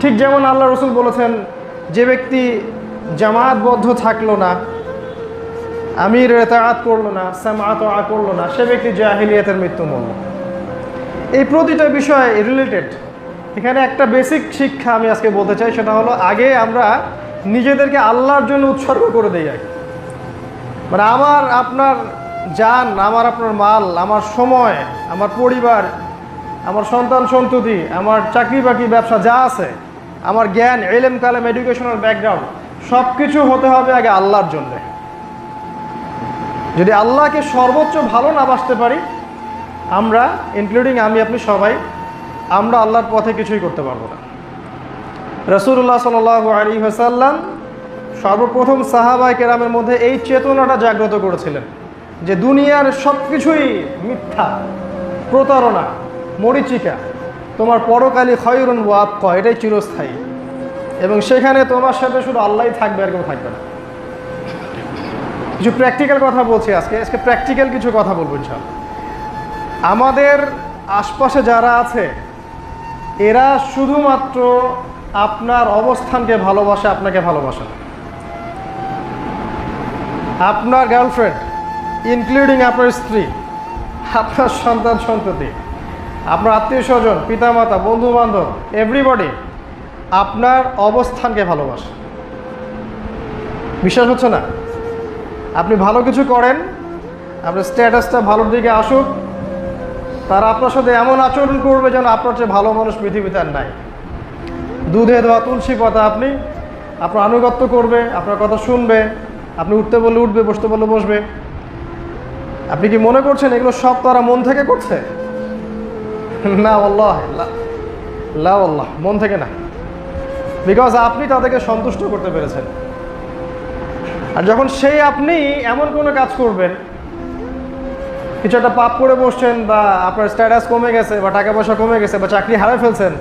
ঠিক যেমন আল্লাহ রসুল বলেছেন, যে ব্যক্তি জামাতবদ্ধ থাকলো না, আমিরের ইতাআত করলো না, সামআত ওয়া করলো না, সে ব্যক্তি জাহিলিয়াতের মৃত্যু মরল। এই প্রতিটা বিষয় রিলেটেড। এখানে একটা বেসিক শিক্ষা আমি আজকে বলতে চাই, সেটা হলো আগে আমরা নিজেদেরকে আল্লাহর জন্য উৎসর্গ করে দিই আগে। মানে আমার আপনার জান, আমার আপনার মাল, আমার সময়, আমার পরিবার, আমার সন্তান সন্ততি, আমার চাকরি বাকরি ব্যবসা যা আছে, আমার জ্ঞান, ইলম কালাম, এডুকেশনাল ব্যাকগ্রাউন্ড, সব কিছু হতে হবে আগে আল্লাহর জন্যে। যদি আল্লাহকে সর্বোচ্চ ভালো না বাসতে পারি, আমরা ইনক্লুডিং আমি আপনি সবাই, আমরা আল্লাহর পথে কিছুই করতে পারবো না। রাসূলুল্লাহ সাল্লাল্লাহু আলাইহি ওয়াসাল্লাম সর্বপ্রথম সাহাবায়ে কেরামের মধ্যে এই চেতনাটা জাগ্রত করেছিলেন যে দুনিয়ার সব কিছুই মিথ্যা, প্রতারণা, মরীচিকা, তোমার পরকালী খয়রুন ওয়া আবকা, এটাই চিরস্থায়ী, এবং সেখানে তোমার সাথে শুধু আল্লাহই থাকবে, আর কেউ থাকবে না। কিছু প্র্যাকটিক্যাল কথা বলছি আজকে প্র্যাকটিক্যাল কিছু কথা বলবো ইনশাআল্লাহ। আমাদের আশপাশে যারা আছে এরা শুধুমাত্র আপনার অবস্থানকে ভালোবাসে, আপনাকে ভালোবাসে না। আপনার গার্লফ্রেন্ড, ইনক্লুডিং আপনার স্ত্রী, আপনার সন্তান সন্ততি, আপনার আত্মীয় স্বজন, পিতামাতা, বন্ধু বান্ধব, এভরিবডি আপনার অবস্থানকে ভালোবাসে। বিশ্বাস হচ্ছে না? আপনি ভালো কিছু করেন, আপনার স্ট্যাটাসটা ভালোর দিকে আসুক, তারা আপনার সাথে এমন আচরণ করবে যেন আপনার চেয়ে ভালো মানুষ পৃথিবীতে আর নাই। দুধে ধোয়া তুলসী পাতা, আপনি আপনার আনুগত্য করবে, আপনার কথা শুনবে, আপনি উঠতে বললে উঠবে, বসতে বললে বসবে। আপনি কি মনে করছেন এগুলো সব তারা মন থেকে করছে? না আল্লাহ, লা আল্লাহ, মন থেকে না। বিকজ আপনি তাদেরকে সন্তুষ্ট করতে পেরেছেন। আর যখন সেই আপনি এমন কোনো কাজ করবেন, কিছু একটা পাপ করে বসছেন, বা আপনার স্ট্যাটাস কমে গেছে, বা টাকা পয়সা কমে গেছে, বা চাকরি হারায় ফেলছেন,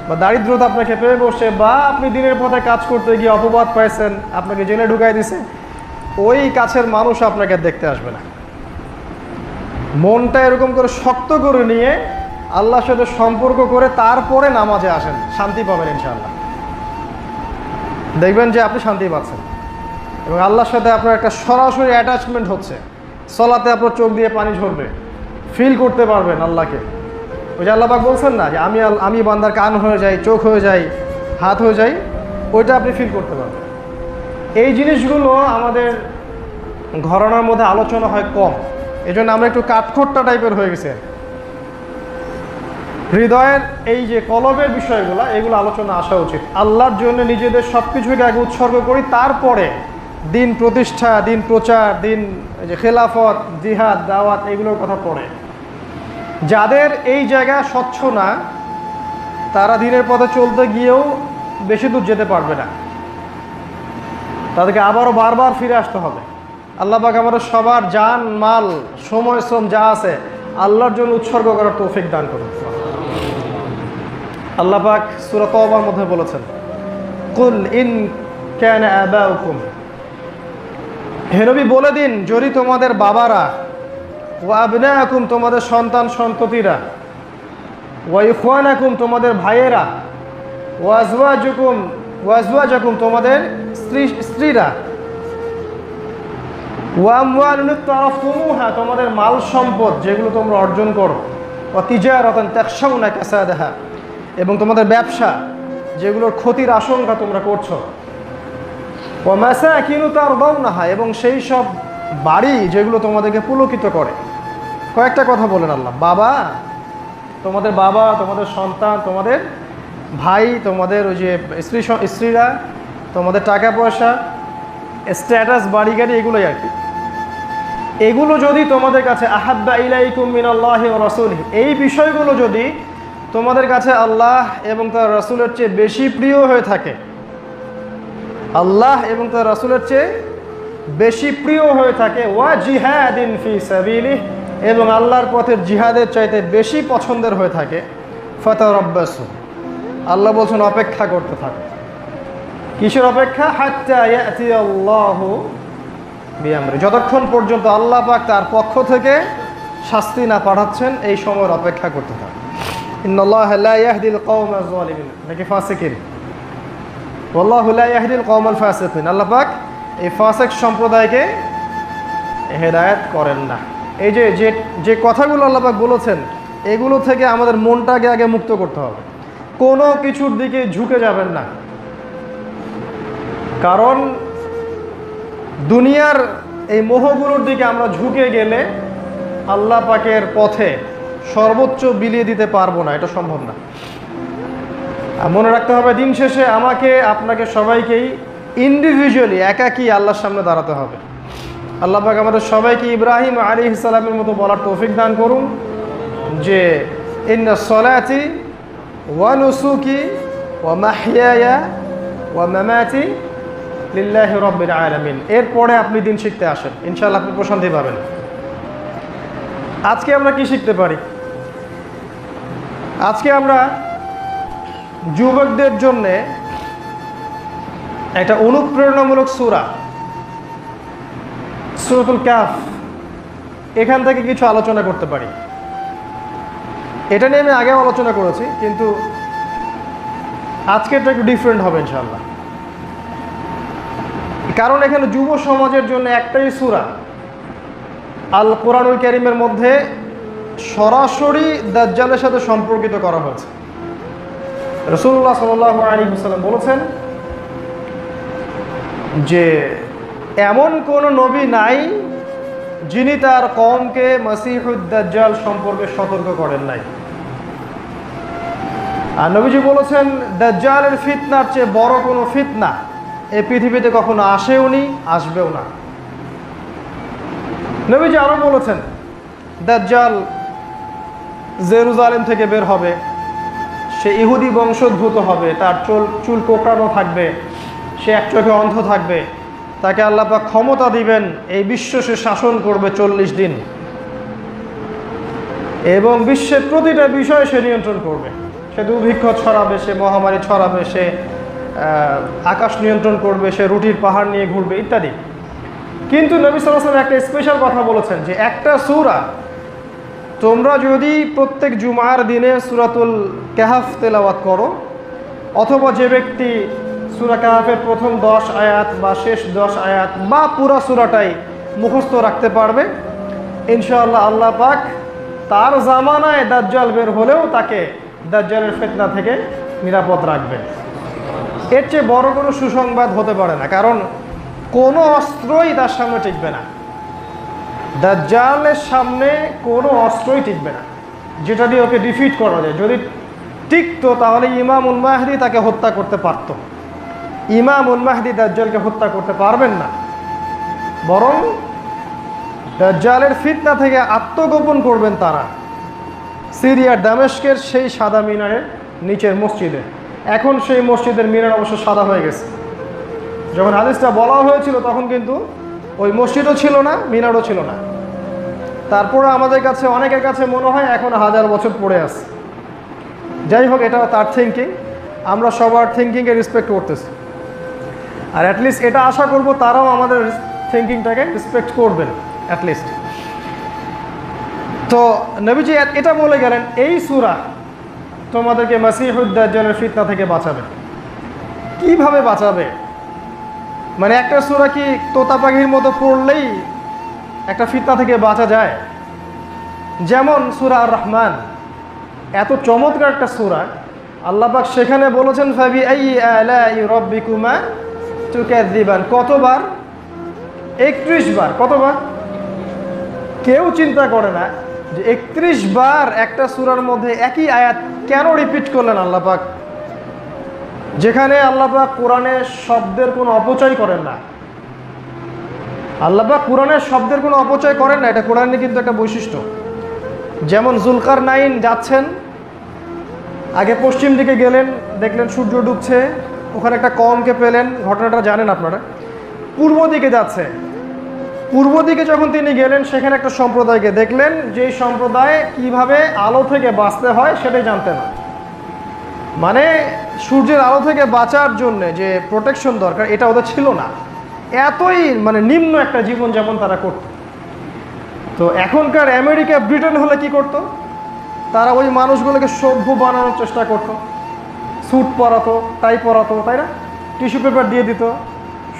বা দারিদ্রতা আপনাকে পেয়ে বসছে, বা আপনি দিনের পথে কাজ করতে গিয়ে অপবাদ পাইছেন, আপনাকে জেলে ঢুকাই দিছে, ওই কাছের মানুষ আপনাকে দেখতে আসবে না। মনটা এরকম করে শক্ত করে নিয়ে আল্লাহর সাথে সম্পর্ক করে তারপরে নামাজে আসেন, শান্তি পাবেন ইনশাআল্লাহ। দেখবেন যে আপনি শান্তি পাচ্ছেন এবং আল্লাহর সাথে আপনার একটা সরাসরি অ্যাটাচমেন্ট হচ্ছে। সলাতে আপনার চোখ দিয়ে পানি ঝরবে, ফিল করতে পারবেন আল্লাহকে। ওই যে আল্লাহ পাক বলছেন না যে আমি বান্দার কান হয়ে যাই, চোখ হয়ে যাই, হাত হয়ে যাই, ওইটা আপনি ফিল করতে পারবেন। এই জিনিসগুলো আমাদের ঘরানার মধ্যে আলোচনা হয় কম, এই জন্য আমরা একটু কাঠখোট্টা টাইপের হয়ে গেছে। হৃদয়ের এই যে কলবের বিষয়গুলো, এগুলো আলোচনা আসা উচিত। আল্লাহর জন্য নিজেদের সব কিছুকে আগে উৎসর্গ করি, তারপরে দিন প্রতিষ্ঠা, দিন প্রচার, দিন যে খেলাফত, জিহাদ, দাওয়াত, এগুলোর কথা পড়ে। যাদের এই জায়গা স্বচ্ছ না, তারা দিনের পথে চলতে গিয়েও বেশি দূর যেতে পারবে না। তাদেরকে আবারও বারবার ফিরে আসতে হবে। আল্লাহ পাক আমাদের সবার জান, মাল, সময়, শ্রম যা আছে আল্লাহর জন্য উৎসর্গ করার তৌফিক দান করুন। আল্লাহ পাক সূরা তাওবার মধ্যে বলেছেন, কুল ইন কানা আবাউকুম, হে নবী বলে দিন, যদি তোমাদের বাবারা, ওয়া আবনাকুম তোমাদের সন্তান সন্ততিরা, ওয়া ইখওয়ানাকুম তোমাদের ভাইয়েরা, ওয়া আজওয়াজুকুম তোমাদের স্ত্রীরা, ওয়া আমওয়ালুন তারাফতুমুহা তোমাদের মাল সম্পদ যেগুলো তোমরা অর্জন করো, ওয়া তিজারাতান তাখশাউনা কাসাদাহা এবং তোমাদের ব্যবসা যেগুলোর ক্ষতির আশঙ্কা তোমরা করছো, ওয়া মাসাকিনু তারদাউনাহা এবং সেই সব বাড়ি যেগুলো তোমাদেরকে পুলকিত করে। কয়েকটা কথা বলেন আল্লাহ। তোমাদের বাবা, তোমাদের সন্তান, তোমাদের ভাই, তোমাদের ওই যে স্ত্রীরা, তোমাদের টাকা পয়সা, স্ট্যাটাস, বাড়ি গাড়ি, এগুলোই আর কি। এগুলো যদি তোমাদের কাছে আহাব্বা ইলাইকুম মিনাল্লাহি ওয়া রাসূলিহি, এই বিষয়গুলো যদি তোমাদের কাছে আল্লাহ এবং তার রাসূলের চেয়ে বেশি প্রিয় হয়ে থাকে, আল্লাহ এবং তার রাসূলের চেয়ে বেশি প্রিয় হয়ে থাকে, ওয়া জিহাদিন ফি সাবিলিহি এবং আল্লাহর পথের জিহাদের চাইতে বেশি পছন্দের হয়ে থাকে, ফাতারাব্বাসু আল্লাহ বলছেন অপেক্ষা করতে থাকো। কিসের অপেক্ষা? হাত্তা ইয়াতিয়াল্লাহু বিআমরি, যতক্ষণ পর্যন্ত আল্লাহ পাক তার পক্ষ থেকে শাস্তি না পাঠাচ্ছেন, এই সময়ের অপেক্ষা করতে থাকে। ইন্নাল্লাহা লা ইয়াহদিল কওমাজ যালিমিন, নাকি ফাসিকিন। ওয়াল্লাহু লা ইয়াহদিল কওমাল ফাসিকিন, আল্লাহ পাক এই ফাসিক সম্প্রদায়কে হেদায়েত করেন না। এই যে যে কথাগুলো আল্লাহ পাক বলেছেন, এগুলো থেকে আমাদের মনটাকে আগে মুক্ত করতে হবে। কোনো কিছুর দিকে ঝুঁকে যাবেন না, কারণ দুনিয়ার এই মোহগুলোর দিকে আমরা ঝুঁকে গেলে আল্লাহ পাকের পথে সর্বোচ্চ বিলিয়ে দিতে পারবো না, এটা সম্ভব না। মনে রাখতে হবে, দিন শেষে আমাকে, আপনাকে, সবাইকেই ইন্ডিভিজুয়ালি একাকী আল্লাহর সামনে দাঁড়াতে হবে। আল্লাহ পাক আমাদের সবাইকে ইব্রাহিম আলাইহিস সালামের মতো বলার তৌফিক দান করুন যে ইন্না সলাতি ওয়া নুসুকি ওয়া মাহইয়ায়া ওয়া মামাতি লিল্লাহি রাব্বিল আলামিন। এরপরে আপনি দিন শিখতে আসেন, ইনশাআল্লাহ আপনি প্রশান্তি পাবেন। আজকে আমরা কি শিখতে পারি? আজকে আমরা যুবকদের জন্য একটা অনুপ্রেরণামূলক সূরা, সূরাতুল কাহফ, এখান থেকে কিছু আলোচনা করতে পারি। এটা নিয়ে আমি আগেও আলোচনা করেছি, কিন্তু আজকে এটা একটু ডিফারেন্ট হবে ইনশাআল্লাহ। কারণ এখানে যুব সমাজের জন্য একটাই সূরা আল কোরআনুল কারীমের মধ্যে সরাসরি দাজ্জালের সাথে সম্পর্কিত করা হয়েছে। রাসূলুল্লাহ সাল্লাল্লাহু আলাইহি ওয়াসাল্লাম বলেছেন যে এমন কোন নবী নাই যিনি তার কওমকে মাসিহুদ দাজ্জাল সম্পর্কে সতর্ক করেন নাই। আর নবীজি বলেছেন, দাজ্জালের ফিতনার চেয়ে বড় কোনো ফিতনা এই পৃথিবীতে কখনো আসেও নি, আসবেও না। নবীজি আরো বলেছেন, দাজ্জাল জেরুজালেম থেকে বের হবে, সে ইহুদি বংশোদ্ভূত হবে, তার চুল কোঁকড়ানো থাকবে, সে এক চোখে অন্ধ থাকবে, তাকে আল্লাহ পাক ক্ষমতা দিবেন, এই বিশ্ব সে শাসন করবে 40 দিন এবং বিশ্বের প্রতিটা বিষয়ে সে নিয়ন্ত্রণ করবে। সে দুর্ভিক্ষ ছড়াবে, সে মহামারী ছড়াবে, সে আকাশ নিয়ন্ত্রণ করবে, সে রুটির পাহাড় নিয়ে ঘুরবে ইত্যাদি। কিন্তু নবী সাল্লাল্লাহু আলাইহি ওয়াসাল্লাম একটা স্পেশাল কথা বলেছেন যে একটা সূরা তোমরা যদি প্রত্যেক জুমার দিনে সূরাতুল কাহফ তেলাওয়াত করো, অথবা যে ব্যক্তি সূরা কাহফের প্রথম 10 আয়াত বা শেষ 10 আয়াত বা পুরো সূরাটাই মুখস্থ রাখতে পারবে, ইনশাআল্লাহ আল্লাহ পাক তার জামানায় দাজ্জাল বের হলেও তাকে দাজ্জালের ফিতনা থেকে নিরাপদ রাখবে। এর চেয়ে বড় কোনো সুসংবাদ হতে পারে না, কারণ কোনো অস্ত্রই তার সামনে টিকবে না। দাজ্জালের সামনে কোনো অস্ত্রই টিকবে না যেটা দিয়ে ওকে ডিফিট করা যায়। যদি টিকতো তাহলে ইমামুল মাহদী তাকে হত্যা করতে পারত। ইমামুল মাহদী দাজ্জালকে হত্যা করতে পারবেন না, বরং দাজ্জালের ফিতনা থেকে আত্মগোপন করবেন তারা সিরিয়ার দামেস্কের সেই সাদা মিনারের নিচের মসজিদে। এখন সেই মসজিদের মিনার অবশ্য সাদা হয়ে গেছে। যখন হাদিসটা বলা হয়েছিল তখন কিন্তু ওই মসজিদও ছিল না, মিনারও ছিল না। তারপরে আমাদের কাছে, অনেকের কাছে মনে হয় এখন 1000 বছর পড়ে আছে। যাই হোক, এটা তার থিঙ্কিং, আমরা সবার থিঙ্কিংকে রেসপেক্ট করতেছি। আর অ্যাটলিস্ট এটা আশা করব তারাও আমাদের থিঙ্কিংটাকে রেসপেক্ট করবেন অ্যাটলিস্ট। তো নবীজি এটা বলে গেলেন, এই সূরা তোমাদেরকে মাসিহুদ দাজ্জালের ফিতনা থেকে বাঁচাবে। কিভাবে বাঁচাবে? মানে একটা সূরা কি তোতা পাখির মতো পড়লেই একটা ফিতনা থেকে বাঁচা যায়? যেমন সূরা আর রহমান, এত চমৎকার একটা সূরা, আল্লাহ পাক সেখানে বলেছেন ফাবি আইয়ি আলাই রাব্বিকুমা তুকাযযিবান। কতবার? 31 বার। কতবার? কেউ চিন্তা করে না যে 31 বার একটা সূরার মধ্যে একই আয়াত কেন রিপিট করলেন আল্লাহ পাক, যেখানে আল্লাহ পাক কোরআনের শব্দের কোনো অপচয় করেন না। আল্লাহ পাক কোরআনের শব্দের কোনো অপচয় করেন না, এটা কোরআনের কিন্তু একটা বৈশিষ্ট্য। যেমন জুলকারনাইন যাচ্ছেন, আগে পশ্চিম দিকে গেলেন, দেখলেন সূর্য ডুবছে, ওখানে একটা কওমকে পেলেন, ঘটনাটা জানেন আপনারা। পূর্ব দিকে যাচ্ছে, পূর্ব দিকে যখন তিনি গেলেন সেখানে একটা সম্প্রদায়কে দেখলেন, যেই সম্প্রদায় কিভাবে আলো থেকে বাঁচতে হয় সেটাই জানতে না। মানে সূর্যের আলো থেকে বাঁচার জন্য যে প্রোটেকশন দরকার এটা ওদের ছিল না। এতই মানে নিম্ন একটা জীবনযাপন তারা করত। তো এখনকার আমেরিকা, ব্রিটেন হলে কি করত? তারা ওই মানুষগুলোকে সভ্য বানানোর চেষ্টা করতো, স্যুট পরাতো, টাই পরাতো, তাই না, টিস্যু পেপার দিয়ে দিত,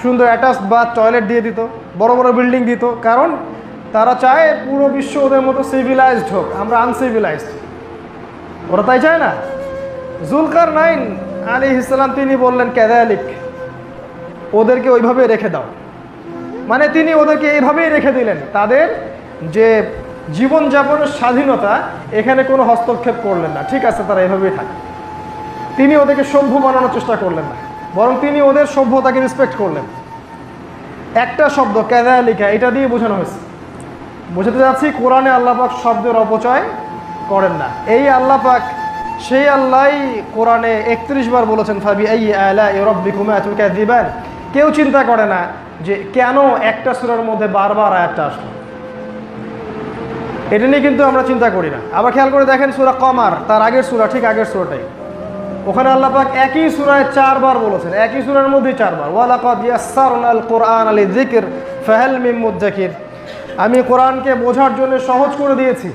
সুন্দর অ্যাটাচ বাথ টয়লেট দিয়ে দিত, বড় বড় বিল্ডিং দিত, কারণ তারা চায় পুরো বিশ্ব ওদের মতো সিভিলাইজড হোক, আমরা আনসিভিলাইজড। ওরা তাই চায় না। জুলকারনাইন আলাইহিস সালাম তিনি বললেন কাযালিক, ওদেরকে ওইভাবে রেখে দাও। মানে তিনি ওদেরকে এইভাবেই রেখে দিলেন, তাদের যে জীবনযাপনের স্বাধীনতা এখানে কোনো হস্তক্ষেপ করলেন না, ঠিক আছে তারা এভাবেই থাকে। তিনি ওদেরকে সভ্য বানানোর চেষ্টা করলেন না, বরং তিনি ওদের সভ্যতাকে রেসপেক্ট করলেন। একটা শব্দ কাযালিকা, এটা দিয়ে বোঝানো হয়েছে, বোঝাতে যাচ্ছি কোরআনে আল্লাহ পাক শব্দের অপচয় করেন না। এই আল্লাহ পাক সেই আল্লাহই কোরআনে 31 বার বলেছেন ফাবিআইয়ি আলাই রাব্বিকুমা তুকাযিবান। কেউ চিন্তা করে না যে কেন একটা সূরার মধ্যে বারবার আয়াতটা আসলো, এটা নিয়ে কিন্তু আমরা চিন্তা করি না। আবার খেয়াল করে দেখেন সূরা কমার, তার আগের সূরা, ঠিক আগের সূরাটাই, ওখানে আল্লাহ পাক একই সূরায় 4 বার বলেছেন, একই সূরার মধ্যেই 4 বার, ওয়ালাকাদ ইয়াসসারনাল কুরআনা লিযিকর ফাহাল মিন মুদ্দাকির। আমি কোরআনকে বোঝার জন্য সহজ করে দিয়েছি,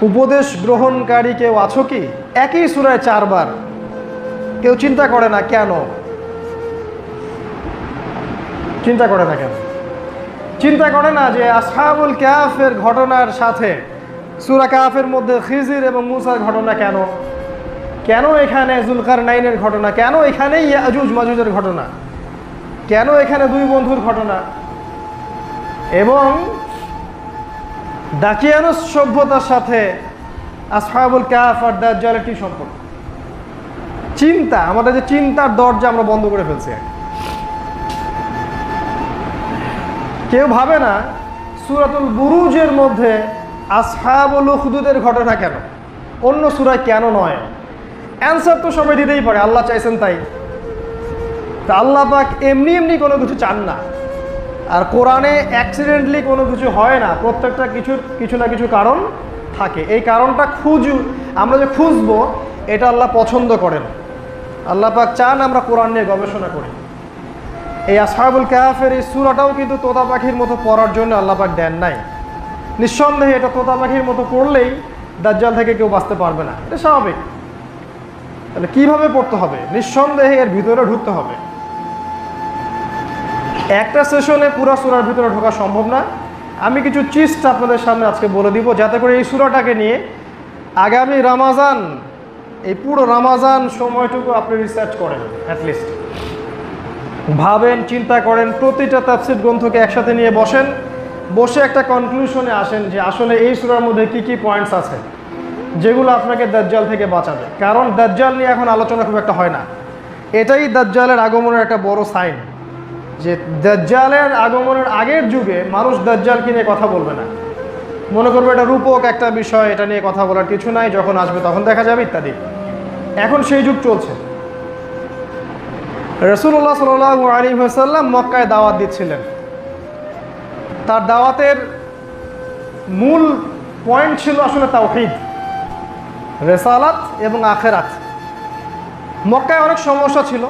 উপদেশ গ্রহণকারী কেউ আছো কি? একই সূরায় 4 বার। কেউ চিন্তা করে না কেন, চিন্তা করে না কেন, চিন্তা করে না যে আসহাবুল কাহফের ঘটনার সাথে সূরা কাহফের মধ্যে খিজির এবং মূসার ঘটনা কেন, কেন এখানে জুলকারনাইনের ঘটনা, কেন এখানে ইয়াজুজ মাজুজের ঘটনা, কেন এখানে দুই বন্ধুর ঘটনা, এবং দাকিয়ানুস সভ্যতার সাথে আসহাবুল কাহফ আর দাজ্জালের কি সম্পর্ক? চিন্তা, আমাদের যে চিন্তার দরজা আমরা বন্ধ করে ফেলছি। কেউ ভাবে না সূরাতুল বুরুজের মধ্যে আসহাবুল উখদুদের ঘটনা কেন, অন্য সূরায় কেন নয়? অ্যান্সার তো সবাই দিতেই পারে, আল্লাহ চাইছেন তাই। তা আল্লাহ পাক এমনি এমনি কোনো কিছু চান না, আর কোরআনে অ্যাক্সিডেন্টলি কোনো কিছু হয় না, প্রত্যেকটা কিছু না কিছু কারণ থাকে। এই কারণটা আমরা যে খুঁজবো এটা আল্লাহ পছন্দ করেন। আল্লাহ পাক চান আমরা কোরআন নিয়ে গবেষণা করি। এই আসহাবুল কাহফের এই সূরাটাও কিন্তু তোতা পাখির মতো পড়ার জন্য আল্লাহ পাক দেন নাই। নিঃসন্দেহে এটা তোতা পাখির মতো পড়লেই দাজ্জাল থেকে কেউ বাঁচতে পারবে না, এটা স্বাভাবিক। তাহলে কীভাবে পড়তে হবে? নিঃসন্দেহে এর ভিতরে ঢুকতে হবে। একটা সেশনে পুরো সূরার ভিতরে ঢোকা সম্ভব না। আমি কিছু চিস্ট আপনাদের সামনে আজকে বলে দিব, যাতে করে এই সূরাটাকে নিয়ে আগামী রমাজান, এই পুরো রমাজান সময়টুকু আপনি রিসার্চ করেন, অ্যাটলিস্ট ভাবেন, চিন্তা করেন, প্রতিটা তাফসীর গ্রন্থকে একসাথে নিয়ে বসে একটা কনক্লুশনে আসেন যে আসলে এই সূরার মধ্যে কি কি পয়েন্টস আছে যেগুলো আপনাকে দাজ্জাল থেকে বাঁচাবে। কারণ দাজ্জাল নিয়ে এখন আলোচনা খুব একটা হয় না, এটাই দাজ্জালের আগমনের একটা বড় সাইন, যে দাজ্জালের আগমনের আগের যুগে মানুষ দাজ্জালকে নিয়ে কথা বলবে না, মনে করবে এটা রূপক একটা বিষয়, এটা নিয়ে কথা বলার কিছু নাই, যখন আসবে তখন দেখা যাবে ইত্যাদি। এখন সেই যুগ চলছে। রাসূলুল্লাহ সাল্লাল্লাহু আলাইহি ওয়াসাল্লাম মক্কায় দাওয়াত দিচ্ছিলেন। তার দাওয়াতের মূল পয়েন্ট ছিল আসলে তাওহীদ, রিসালাত এবং আখিরাত। মক্কায় অনেক সমস্যা ছিল,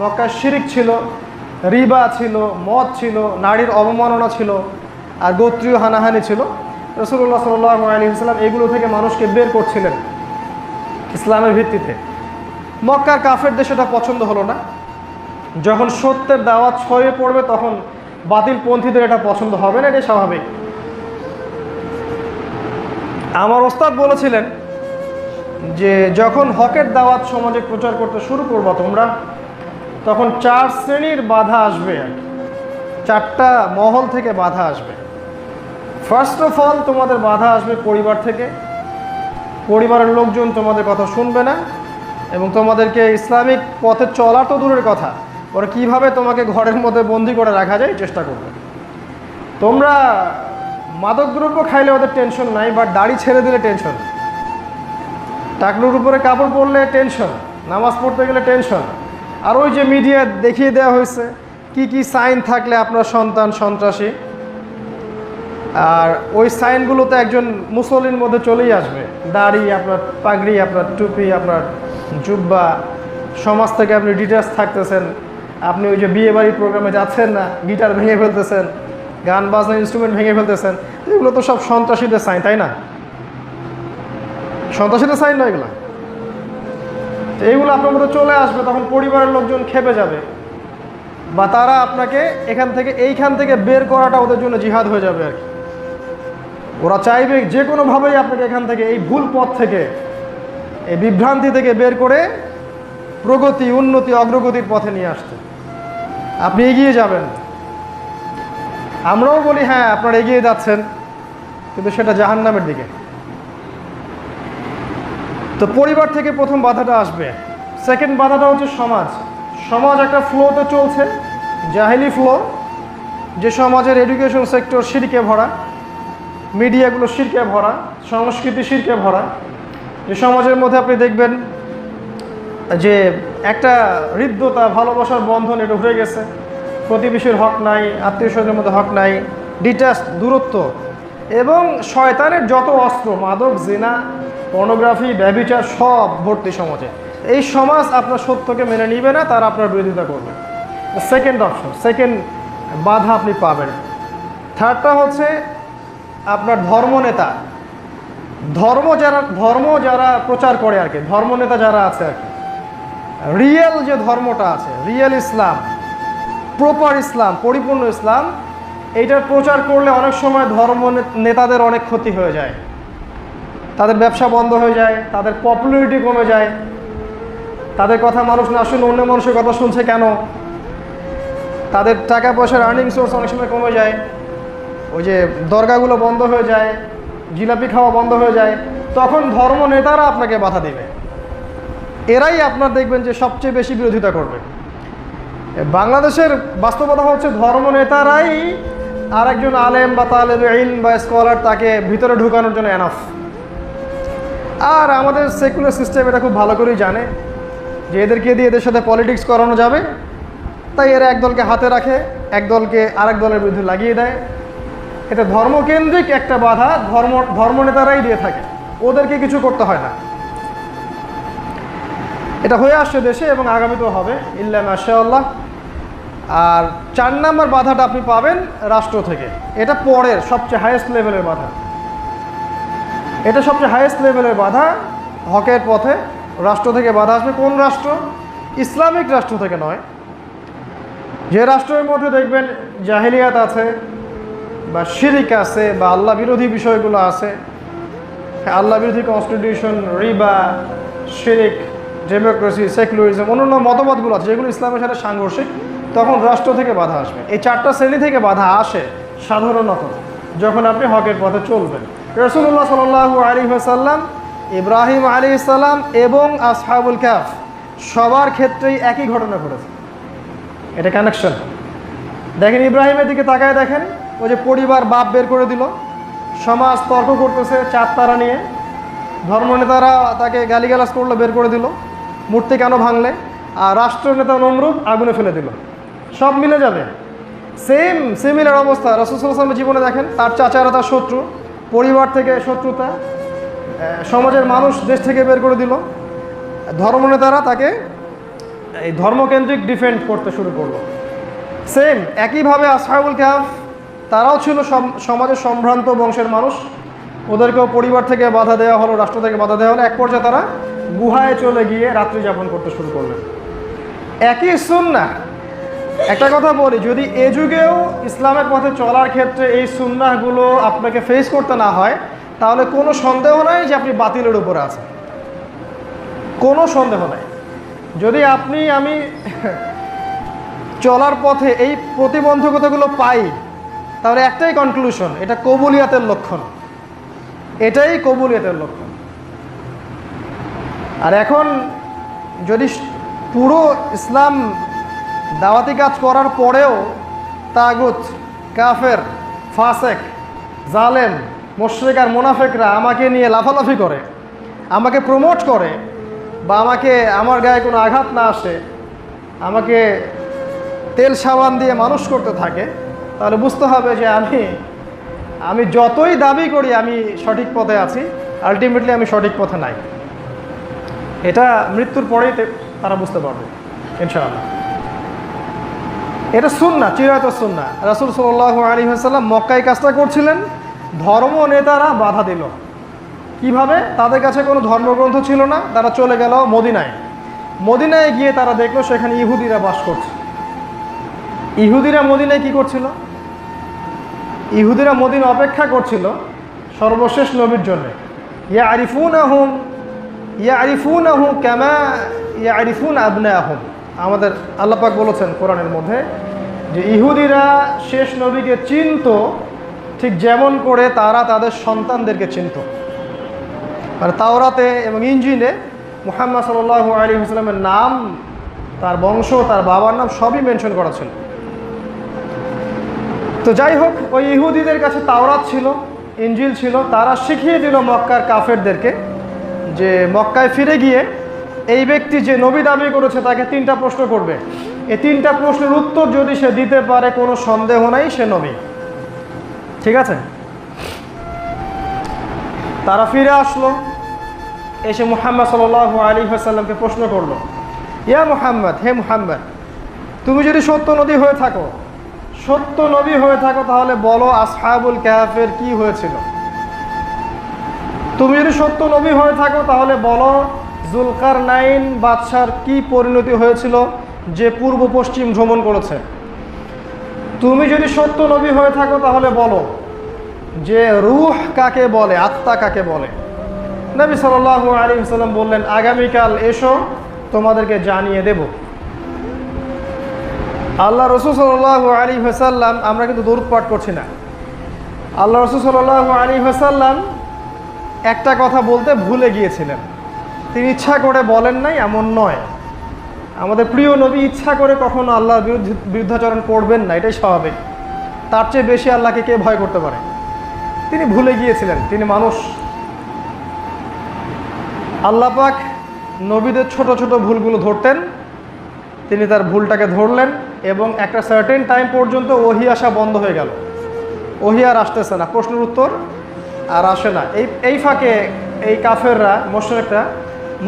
মক্কায় শিরিক ছিল, রিবা ছিল, মদ ছিল, নারীর অবমাননা ছিল, আর গোত্রীয় হানাহানি ছিল। রাসূলুল্লাহ সাল্লাল্লাহু আলাইহি ওয়াসাল্লাম এগুলো থেকে মানুষকে বের করছিলেন ইসলামের ভিত্তিতে। মক্কার কাফেরদের সেটা পছন্দ হলো না। যখন সত্যের দাওয়াত ছড়িয়ে পড়বে তখন বাতিলপন্থীদের এটা পছন্দ হবে না, এটা স্বাভাবিক। আমার ওস্তাদ বলেছিলেন যে যখন হকের দাওয়াত সমাজে প্রচার করতে শুরু করবো তোমরা, তখন 4 শ্রেণীর বাধা আসবে, 4টা মহল থেকে বাধা আসবে। ফার্স্ট অফ অল তোমাদের বাধা আসবে পরিবার থেকে। পরিবারের লোকজন তোমাদের কথা শুনবে না এবং তোমাদেরকে ইসলামিক পথে চলা তো দূরের কথা, ওরা কীভাবে তোমাকে ঘরের মধ্যে বন্দি করে রাখা যায় চেষ্টা করবে। তোমরা মাদকদ্রব্য খাইলে ওদের টেনশন নাই, বাট দাড়ি ছেড়ে দিলে টেনশন, টাকনুর উপরে কাপড় পরলে টেনশন, নামাজ পড়তে গেলে টেনশন। আর ওই যে মিডিয়া দেখিয়ে দেওয়া হয়েছে কি কি সাইন থাকলে আপনার সন্তান সন্ত্রাসী, আর ওই সাইনগুলোতে একজন মুসলিমের মধ্যে চলেই আসবে। দাড়ি, আপনার পাগড়ি, আপনার টুপি, আপনার জুব্বা, সমাজ থেকে আপনি ডিটাচ থাকতেছেন, আপনি ওই যে বিয়ে বাড়ির প্রোগ্রামে যাচ্ছেন না, গিটার ভেঙে ফেলতেছেন, গান বাজনা ইনস্ট্রুমেন্ট ভেঙে ফেলতেছেন, এগুলো তো সব সন্ত্রাসীদের সাইন, তাই না? সন্ত্রাসীদের সাইন নয় এগুলো। এইগুলো আপনার মধ্যে চলে আসবে, তখন পরিবারের লোকজন খেপে যাবে, বা তারা আপনাকে এইখান থেকে বের করাটা ওদের জন্য জিহাদ হয়ে যাবে আর কি। ওরা চাইবে যে কোনোভাবেই আপনাকে এখান থেকে, এই ভুল পথ থেকে, এই বিভ্রান্তি থেকে বের করে প্রগতি, উন্নতি, অগ্রগতির পথে নিয়ে আসতে। আপনি এগিয়ে যাবেন। আমরাও বলি হ্যাঁ আপনারা এগিয়ে যাচ্ছেন, কিন্তু সেটা জাহান্নামের দিকে। তো পরিবার থেকে প্রথম বাধাটা আসবে। সেকেন্ড বাধাটা হচ্ছে সমাজ। সমাজ একটা ফ্লোতে চলছে, জাহেলি ফ্লো, যে সমাজের এডুকেশন সেক্টর শিরকে ভরা, মিডিয়াগুলো শিরকে ভরা, সংস্কৃতি শিরকে ভরা। যে সমাজের মধ্যে আপনি দেখবেন যে একটা হৃদ্যতা, ভালোবাসার বন্ধন এটা উঠে গেছে, প্রতিবেশীর হক নাই, আত্মীয় স্বজনের মধ্যে হক নাই, ডিটাচ, দূরত্ব, এবং শয়তানের যত অস্ত্র, মাদক, জিনা, পর্নোগ্রাফি, ব্যভিচার সব ভর্তি সমাজে। এই সমাজ আপনার সত্যকে মেনে নিবে না, তারা আপনার বিরোধিতা করবে। সেকেন্ড অপশন, সেকেন্ড বাধা আপনি পাবেন। থার্ডটা হচ্ছে আপনার ধর্মনেতা। ধর্ম যারা প্রচার করে আর কি, ধর্মনেতা যারা আছে আর কি, রিয়েল যে ধর্মটা আছে, রিয়েল ইসলাম, প্রপার ইসলাম, পরিপূর্ণ ইসলাম, এইটার প্রচার করলে অনেক সময় ধর্ম নেতাদের অনেক ক্ষতি হয়ে যায়। তাদের ব্যবসা বন্ধ হয়ে যায়, তাদের পপুলারিটি কমে যায়, তাদের কথা মানুষ না শুনে অন্য মানুষের কথা শুনছে কেন, তাদের টাকা পয়সার আর্নিং সোর্স অনেক সময় কমে যায়, ওই যে দরগাগুলো বন্ধ হয়ে যায়, জিলাপি খাওয়া বন্ধ হয়ে যায়, তখন ধর্ম নেতারা আপনাকে বাধা দেবে। এরাই আপনার দেখবেন যে সবচেয়ে বেশি বিরোধিতা করবে। বাংলাদেশের বাস্তবতা হচ্ছে ধর্ম নেতারাই আর একজন আলেম বা তালেবে ইলম বা স্কলার তাকে ভিতরে ঢুকানোর জন্য এনাফ। আর আমাদের সেকুলার সিস্টেম এটা খুব ভালো করেই জানে যে এদেরকে দিয়ে এদের সাথে পলিটিক্স করানো যাবে, তাই এরা একদলকে হাতে রাখে, একদলকে আরেক দলের বিরুদ্ধে লাগিয়ে দেয়। এটা ধর্মকেন্দ্রিক একটা বাধা ধর্ম নেতারাই দিয়ে থাকে, ওদেরকে কিছু করতে হয় না। এটা হয়ে আসছে দেশে এবং আগামীতেও হবে ইল্লা মাশাআল্লাহ। আর 4 নম্বর বাধাটা আপনি পাবেন রাষ্ট্র থেকে। এটা পরের সবচেয়ে হাইয়েস্ট লেভেলের বাধা। এটা সবচেয়ে হাইয়েস্ট লেভেলের বাধা হকের পথে। রাষ্ট্র থেকে বাধা আসবে। কোন রাষ্ট্র? ইসলামিক রাষ্ট্র থেকে নয়। যে রাষ্ট্রের মধ্যে দেখবেন জাহেলিয়াত আছে, বা শিরিক আছে, বা আল্লাহ বিরোধী বিষয়গুলো আছে, আল্লাহ বিরোধী কনস্টিটিউশন, রিবা, শিরিক, ডেমোক্রেসি, সেকুলারিজম, অন্যান্য মতবাদগুলো আছে যেগুলো ইসলামের সাথে সাংঘর্ষিক, তখন রাষ্ট্র থেকে বাধা আসবে। এই 4টা শ্রেণী থেকে বাধা আসে সাধারণত যখন আপনি হকের পথে চলবেন। রাসূলুল্লাহ সাল্লাল্লাহু আলাইহি ওয়াসাল্লাম, ইব্রাহিম আলাইহিস সালাম এবং আসহাবুল কাহফ সবার ক্ষেত্রেই একই ঘটনা ঘটেছে। এটা কানেকশন। দেখেন ইব্রাহিমের দিকে তাকায় দেখেন, ওই যে পরিবার বাপ বের করে দিল, সমাজ তর্ক করতেছে চাঁদ তারা নিয়ে, ধর্মনেতারা তাকে গালিগালাজ করলো, বের করে দিল, মূর্তি কেন ভাঙলে, আর রাষ্ট্রনেতা নমরুদ আগুনে ফেলে দিল। সব মিলে যাবে। সিমিলার অবস্থা রাসূল সাল্লাল্লাহু আলাইহি ওয়াসাল্লামের জীবনে দেখেন, তার চাচারা তার শত্রু, পরিবার থেকে শত্রুতা, সমাজের মানুষ দেশ থেকে বের করে দিল, ধর্মনেতারা তাকে এই ধর্মকেন্দ্রিক ডিফেন্ড করতে শুরু করলো। একইভাবে আসহাবুল কাহফ, তারাও ছিল সমাজের সম্ভ্রান্ত বংশের মানুষ, ওদেরকেও পরিবার থেকে বাধা দেওয়া হলো, রাষ্ট্র থেকে বাধা দেওয়া হলো। এক পর্যায়ে তারা গুহায় চলে গিয়ে রাত্রি যাপন করতে শুরু করলেন। একই সুন্নাহ। একটা কথা বলি, যদি এ যুগেও ইসলামের পথে চলার ক্ষেত্রে এই সুন্নাহগুলো আপনাকে ফেস করতে না হয়, তাহলে কোনো সন্দেহ নাই যে আপনি বাতিলের উপরে আছেন, কোনো সন্দেহ নাই। যদি আমি চলার পথে এই প্রতিবন্ধকতাগুলো পাই, তাহলে একটাই কনক্লুশন, এটা কবুলিয়াতের লক্ষণ, এটাই কবুলিয়াতের লক্ষণ। আর এখন যদি পুরো ইসলাম দাওয়াতি কাজ করার পরেও তাগুত, কাফের, ফাসেক, জালেম, মুশরিক আর মুনাফিকরা আমাকে নিয়ে লাফালাফি করে, আমাকে প্রমোট করে, বা আমার গায়ে কোনো আঘাত না আসে, আমাকে তেল সাবান দিয়ে মানুষ করতে থাকে, তাহলে বুঝতে হবে যে আমি যতই দাবি করি আমি সঠিক পথে আছি, আলটিমেটলি আমি সঠিক পথে নাই। এটা মৃত্যুর পরেই তারা বুঝতে পারবে ইনশাআল্লাহ। এটা সুন্নাহ, চিরায়ত সুন্নাহ। রাসূল সাল্লাল্লাহু আলাইহি ওয়াসাল্লাম মক্কায় কাজটা করছিলেন, ধর্ম নেতারা বাধা দিল। কিভাবে? তাদের কাছে কোনো ধর্মগ্রন্থ ছিল না, তারা চলে গেল মদিনায়। মদিনায় গিয়ে তারা দেখলো সেখানে ইহুদিরা বাস করছে। ইহুদিরা মদিনায় কি করছিল? ইহুদিরা মদিনা অপেক্ষা করছিল সর্বশেষ নবীর জন্য। ইয়ারিফুনাহু কামা ইয়ারিফুন আবনাহুম। আমাদের আল্লাহ পাক বলেছেন কোরআনের মধ্যে যে ইহুদিরা শেষ নবীকে চিনত ঠিক যেমন করে তারা তাদের সন্তানদেরকে চিনত। মানে তাওরাতে এবং ইনজিলে মুহাম্মদ সাল্লাল্লাহু আলাইহি ওয়াসাল্লামের নাম, তার বংশ, তার বাবার নাম সবই মেনশন করা ছিল। তো যাই হোক, ওই ইহুদিদের কাছে তাওরাত ছিল, ইনজিল ছিল। তারা শিখিয়ে দিল মক্কার কাফেরদেরকে যে মক্কায় ফিরে গিয়ে এই ব্যক্তি যে নবী দাবি করেছে তাকে 3টা প্রশ্ন করবে। এই 3টা প্রশ্নের উত্তর যদি সে দিতে পারে কোনো সন্দেহ নাই সে নবী। ঠিক আছে? তারা ফিরে আসলো, এসে মুহাম্মদ সাল্লাল্লাহু আলাইহি ওয়াসাল্লামকে প্রশ্ন করলো, ইয়া মুহাম্মদ, হে মুহাম্মদ, তুমি যদি সত্য নবী হয়ে থাকো তাহলে বলো আসহাবুল কাহফের কি হয়েছিল। তুমি যদি সত্য নবী হয়ে থাকো তাহলে বলো জুলকারনাইন বাদশার কি পরিণতি হয়েছিল যে পূর্ব পশ্চিম ভ্রমণ করেছে। তুমি যদি সত্য নবী হয়ে থাকো তাহলে বলো যে রূহ কাকে বলে, আত্মা কাকে বলে। নবী সাল্লাল্লাহু আলাইহি ওয়াসাল্লাম বললেন, আগামীকাল এসো, তোমাদেরকে জানিয়ে দেব। আল্লাহ রাসূল সাল্লাল্লাহু আলাইহি ওয়াসাল্লাম, আমরা কিন্তু দরুদ পাঠ করছি না, আল্লাহ রাসূল সাল্লাল্লাহু আলাইহি ওয়াসাল্লাম একটা কথা বলতে ভুলে গিয়েছিলেন। তিনি ইচ্ছা করে বলেন নাই এমন নয়। আমাদের প্রিয় নবী ইচ্ছা করে কখনো আল্লাহর বিরুদ্ধাচরণ করবেন না, এটাই স্বাভাবিক। তার চেয়ে বেশি আল্লাহকে কে ভয় করতে পারে? তিনি ভুলে গিয়েছিলেন, তিনি মানুষ। আল্লাহ পাক নবীদের ছোট ছোট ভুলগুলো ধরতেন, তিনি তার ভুলটাকে ধরলেন এবং একটা সার্টেন টাইম পর্যন্ত ওহী আসা বন্ধ হয়ে গেল। ওহী আর আসতেছে না, প্রশ্নের উত্তর আর আসে না। এই ফাঁকে এই কাফেররা, মুশরিকরা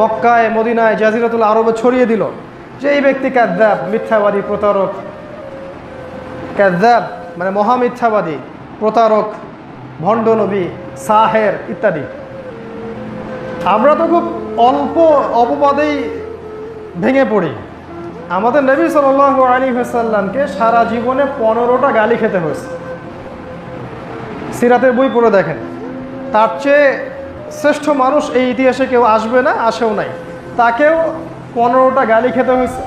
মক্কায়, মদিনায়, জাজিরাতুল আরবে ছড়িয়ে দিল যে এই ব্যক্তি কাযযাব, মিথ্যাবাদী, প্রতারক। কাযযাব মানে মহামিথ্যাবাদী, প্রতারক, ভণ্ড নবী, সাহের ইত্যাদি। আমরা তো খুব অল্প অপবাদেই ভেঙে পড়ি। আমাদের নবী সাল্লাল্লাহু আলাইহি ওয়াসাল্লামকে সারা জীবনে 15টা গালি খেতে হয়েছে। সিরাতের বই পড়ে দেখেন, তার চেয়ে শ্রেষ্ঠ মানুষ এই ইতিহাসে কেউ আসবে না, আসেও নাই। তাকেও 15টা গালি খেতে হয়েছে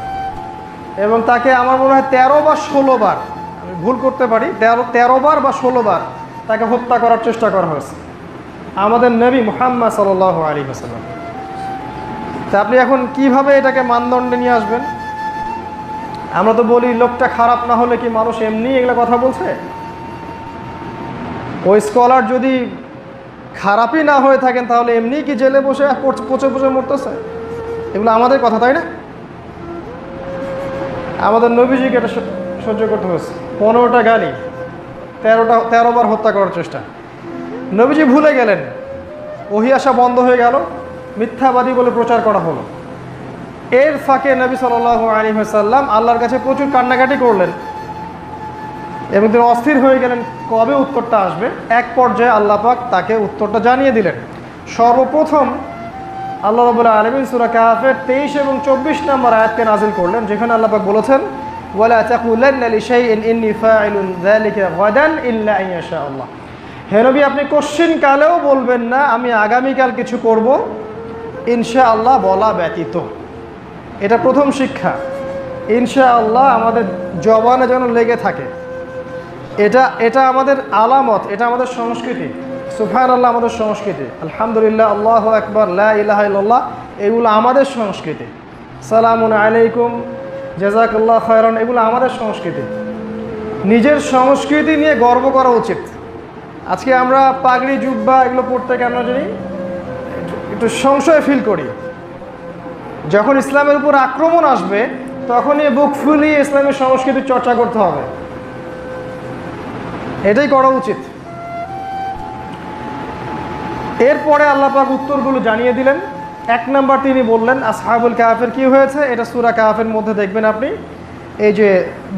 এবং তাকে আমার মনে হয় 13 বা 16 বার, আমি ভুল করতে পারি, 13 বার বা 16 বার তাকে হত্যা করার চেষ্টা করা হয়েছে আমাদের নবী মুহাম্মদ সাল্লাল্লাহু আলাইহি ওয়াসাল্লাম। তা আপনি এখন কিভাবে এটাকে মানদণ্ডে নিয়ে আসবেন? আমরা তো বলি লোকটা খারাপ না হলে কি মানুষ এমনি এগুলো কথা বলছে? ওই স্কলার যদি খারাপই না হয়ে থাকেন তাহলে এমনি কি জেলে বসে পচে পচে মরতেছে? এগুলো আমাদের কথা, তাই না? আমাদের নবীজিকে এটা সহ্য করতে হয়েছে, 15টা গালি, 13 বার হত্যা করার চেষ্টা। নবীজি ভুলে গেলেন, ওহী আসা বন্ধ হয়ে গেল, মিথ্যাবাদী বলে প্রচার করা হলো। এর ফাঁকে নবী সাল্লাল্লাহু আলাইহি ওয়াসাল্লাম আল্লাহর কাছে প্রচুর কান্নাকাটি করলেন এবং তিনি অস্থির হয়ে গেলেন কবে উত্তরটা আসবে। এক পর্যায়ে আল্লাহ পাক তাকে উত্তরটা জানিয়ে দিলেন। সর্বপ্রথম আল্লাহ রাব্বুল আলামিন সূরা কাহফের 23 এবং 24 নম্বর আয়াতকে নাযিল করলেন, যেখানে আল্লাহ পাক বলেছেন, ওয়ালা তাকুলান্না লিশাইইন ইন্নী ফাইলুন যালিকা গাদান ইল্লা আন ইয়াশা আল্লাহ। হে নবী, আপনি কোশ্চিন কালেও বলবেন না আমি আগামীকাল কিছু করব ইনশাআল্লাহ বলা ব্যতীত। এটা প্রথম শিক্ষা। ইনশাআল্লাহ আমাদের জবানে যেন লেগে থাকে। এটা আমাদের আলামত, এটা আমাদের সংস্কৃতি। সুবহানাল্লাহ আমাদের সংস্কৃতি, আলহামদুলিল্লাহ, আল্লাহু আকবার, লা ইলাহা ইল্লাল্লাহ, এগুলো আমাদের সংস্কৃতি। সালামুন আলাইকুম, জাযাকাল্লাহ খায়রান, এগুলো আমাদের সংস্কৃতি। নিজের সংস্কৃতি নিয়ে গর্ব করা উচিত। আজকে আমরা পাগড়ি, জুব্বা এগুলো পড়তে কেন জানি একটু সংশয় ফিল করি। যখন ইসলামের উপর আক্রমণ আসবে তখনই বুক ফুলিয়ে ইসলামের সংস্কৃতির চর্চা করতে হবে, এটাই করা উচিত। এরপরে আল্লাহ পাক উত্তরগুলো জানিয়ে দিলেন। 1 নাম্বার তিনি বললেন আসহাবুল কাহফের কি হয়েছে, এটা সূরা কাহফের মধ্যে দেখবেন আপনি, এই যে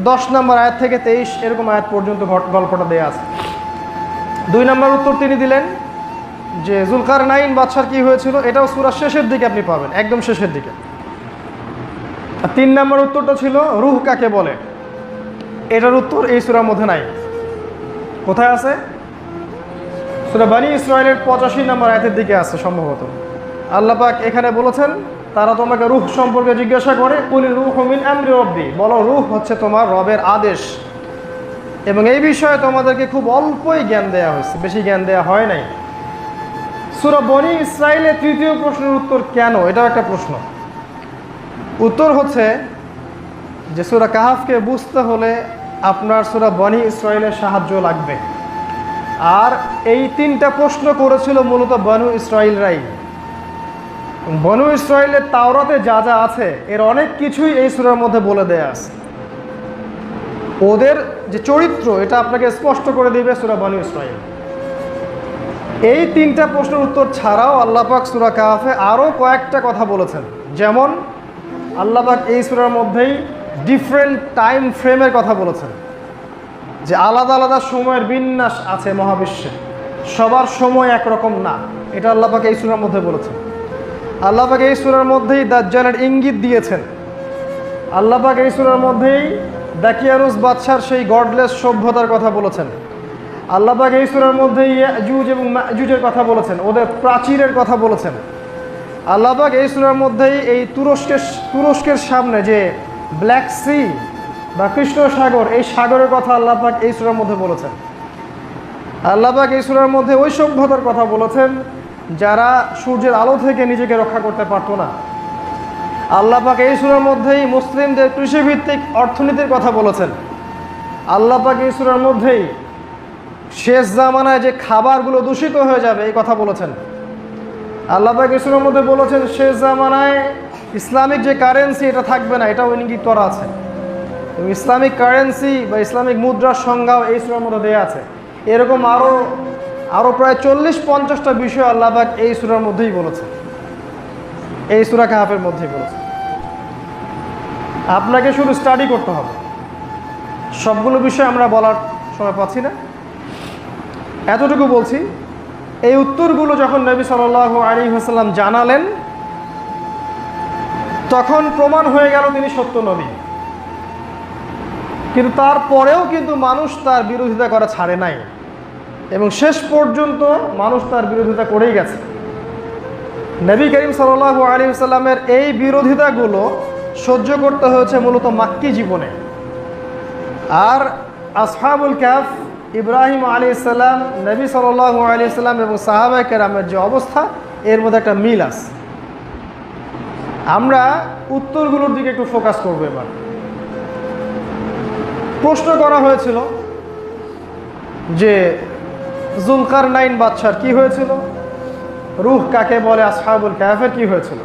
10 নম্বর আয়াত থেকে 23 এরকম আয়াত পর্যন্ত গল্পটা দেয়া আছে। 2 নম্বর উত্তর তিনি দিলেন যে জুলকারনাইন বাদশার কি হয়েছিল, এটাও সূরার শেষের দিকে আপনি পাবেন, একদম শেষের দিকে। আর 3 নম্বর উত্তরটা ছিল রূহ কাকে বলে, এটার উত্তর এই সূরার মধ্যে নাই। কোথায় আছে? সূরা বনী ইসরাঈলের 85 নম্বর আয়াতের দিকে আছে সম্ভবত। আল্লাহ পাক এখানে বলেছেন, তারা তোমাকে রূহ সম্পর্কে জিজ্ঞাসা করে, কুল রূহু মিন আমরি রব্বি, বলো রূহ হচ্ছে তোমার রবের আদেশ। এবং এই বিষয়ে তোমাদেরকে খুব অল্পই জ্ঞান দেওয়া হয়েছে, বেশি জ্ঞান দেওয়া হয় নাই। সূরা বনী ইসরাঈলের 3য় প্রশ্নের উত্তর কেন, এটাও একটা প্রশ্ন। উত্তর হচ্ছে যে সূরা কাহাফকে বুঝতে হলে আপনার সূরা বনী ইসরাঈলের সাহায্য লাগবে। আর এই 3টা প্রশ্ন করেছিল মূলত বনু ইসরাঈলরাই। বনু ইসরাঈলের তাওরাতে যা যা আছে এর অনেক কিছুই এই সূরার মধ্যে বলে দেয়া আছে। ওদের যে চরিত্র এটা আপনাকে স্পষ্ট করে দিবে সূরা বনী ইসরাঈল। এই 3টা প্রশ্নের উত্তর ছাড়াও আল্লাহ পাক সূরা কাহাফে আরও কয়েকটা কথা বলেছেন। যেমন আল্লাহ পাক এই সূরার মধ্যেই ডিফারেন্ট টাইম ফ্রেমের কথা বলেছেন, যে আলাদা আলাদা সময়ের বিন্যাস আছে মহাবিশ্বে, সবার সময় একরকম না, এটা আল্লাহ পাক এই সূরার মধ্যে বলেছেন। আল্লাহ পাক এই সূরার মধ্যেই দাজ্জালের ইঙ্গিত দিয়েছেন। আল্লাহ পাক এই সূরার মধ্যেই দাকিয়ানুস বাদশার সেই গডলেস সভ্যতার কথা বলেছেন। আল্লাহ পাক এই সূরার মধ্যেই ইয়াজুজ এবং মাজুজের কথা বলেছেন, ওদের প্রাচীরের কথা বলেছেন। আল্লাহ পাক এই সূরার মধ্যেই এই তুরস্কের সামনে যে ব্ল্যাক সি বা কৃষ্ণ সাগর, এই সাগরের কথা আল্লাহ পাক এই সূরার মধ্যে বলেছেন। আল্লাহ পাক এই সূরার মধ্যে ওই সভ্যতার কথা বলেছেন যারা সূর্যের আলো থেকে নিজেকে রক্ষা করতে পারত না। আল্লাহ পাক এই সূরার মধ্যেই মুসলিমদের কৃষিভিত্তিক অর্থনীতির কথা বলেছেন। আল্লাহ পাক এই সূরার মধ্যেই শেষ জামানায় যে খাবারগুলো দূষিত হয়ে যাবে এই কথা বলেছেন। আল্লাহ পাক এই সূরার মধ্যে বলেছেন শেষ জামানায় ইসলামিক যে কারেন্সি এটা থাকবে না, এটাও ইঙ্গিত করা আছে। এবং ইসলামিক কারেন্সি বা ইসলামিক মুদ্রার সংজ্ঞাও এই সূরার মধ্যে দেওয়া আছে। এরকম আরও প্রায় 40-50টা বিষয় আল্লাহ পাক এই সূরার মধ্যেই বলেছে, এই সূরা কাহাফের মধ্যেই বলেছে। আপনাকে শুধু স্টাডি করতে হবে, সবগুলো বিষয় আমরা বলার সময় পাচ্ছি না, এতটুকু বলছি। এই উত্তরগুলো যখন নবী সাল্লাল্লাহু আলাইহি ওয়াসাল্লাম জানালেন, তখন প্রমাণ হয়ে গেল তিনি সত্য নবী। কিন্তু তারপরেও কিন্তু মানুষ তার বিরোধিতা করা ছাড়ে নাই, এবং শেষ পর্যন্ত মানুষ তার বিরোধিতা করেই গেছে। নবী করিম সাল্লাল্লাহু আলাইহি ওয়াসাল্লামের এই বিরোধিতাগুলো সহ্য করতে হয়েছে মূলত মাক্কি জীবনে। আর আসহাবুল কাহফ, ইব্রাহিম আলাইহিস সালাম, নবী সাল্লাল্লাহু আলাইহি ওয়াসাল্লাম এবং সাহাবায়ে কেরামের যে অবস্থা, এর মধ্যে একটা মিল আছে। আমরা উত্তরগুলোর দিকে একটু ফোকাস করব। এবার প্রশ্ন করা হয়েছিল যে জুলকারনাইন বাদশার কি হয়েছিল, রূহ কাকে বলে, আসহাবুল কাহফের কি হয়েছিল।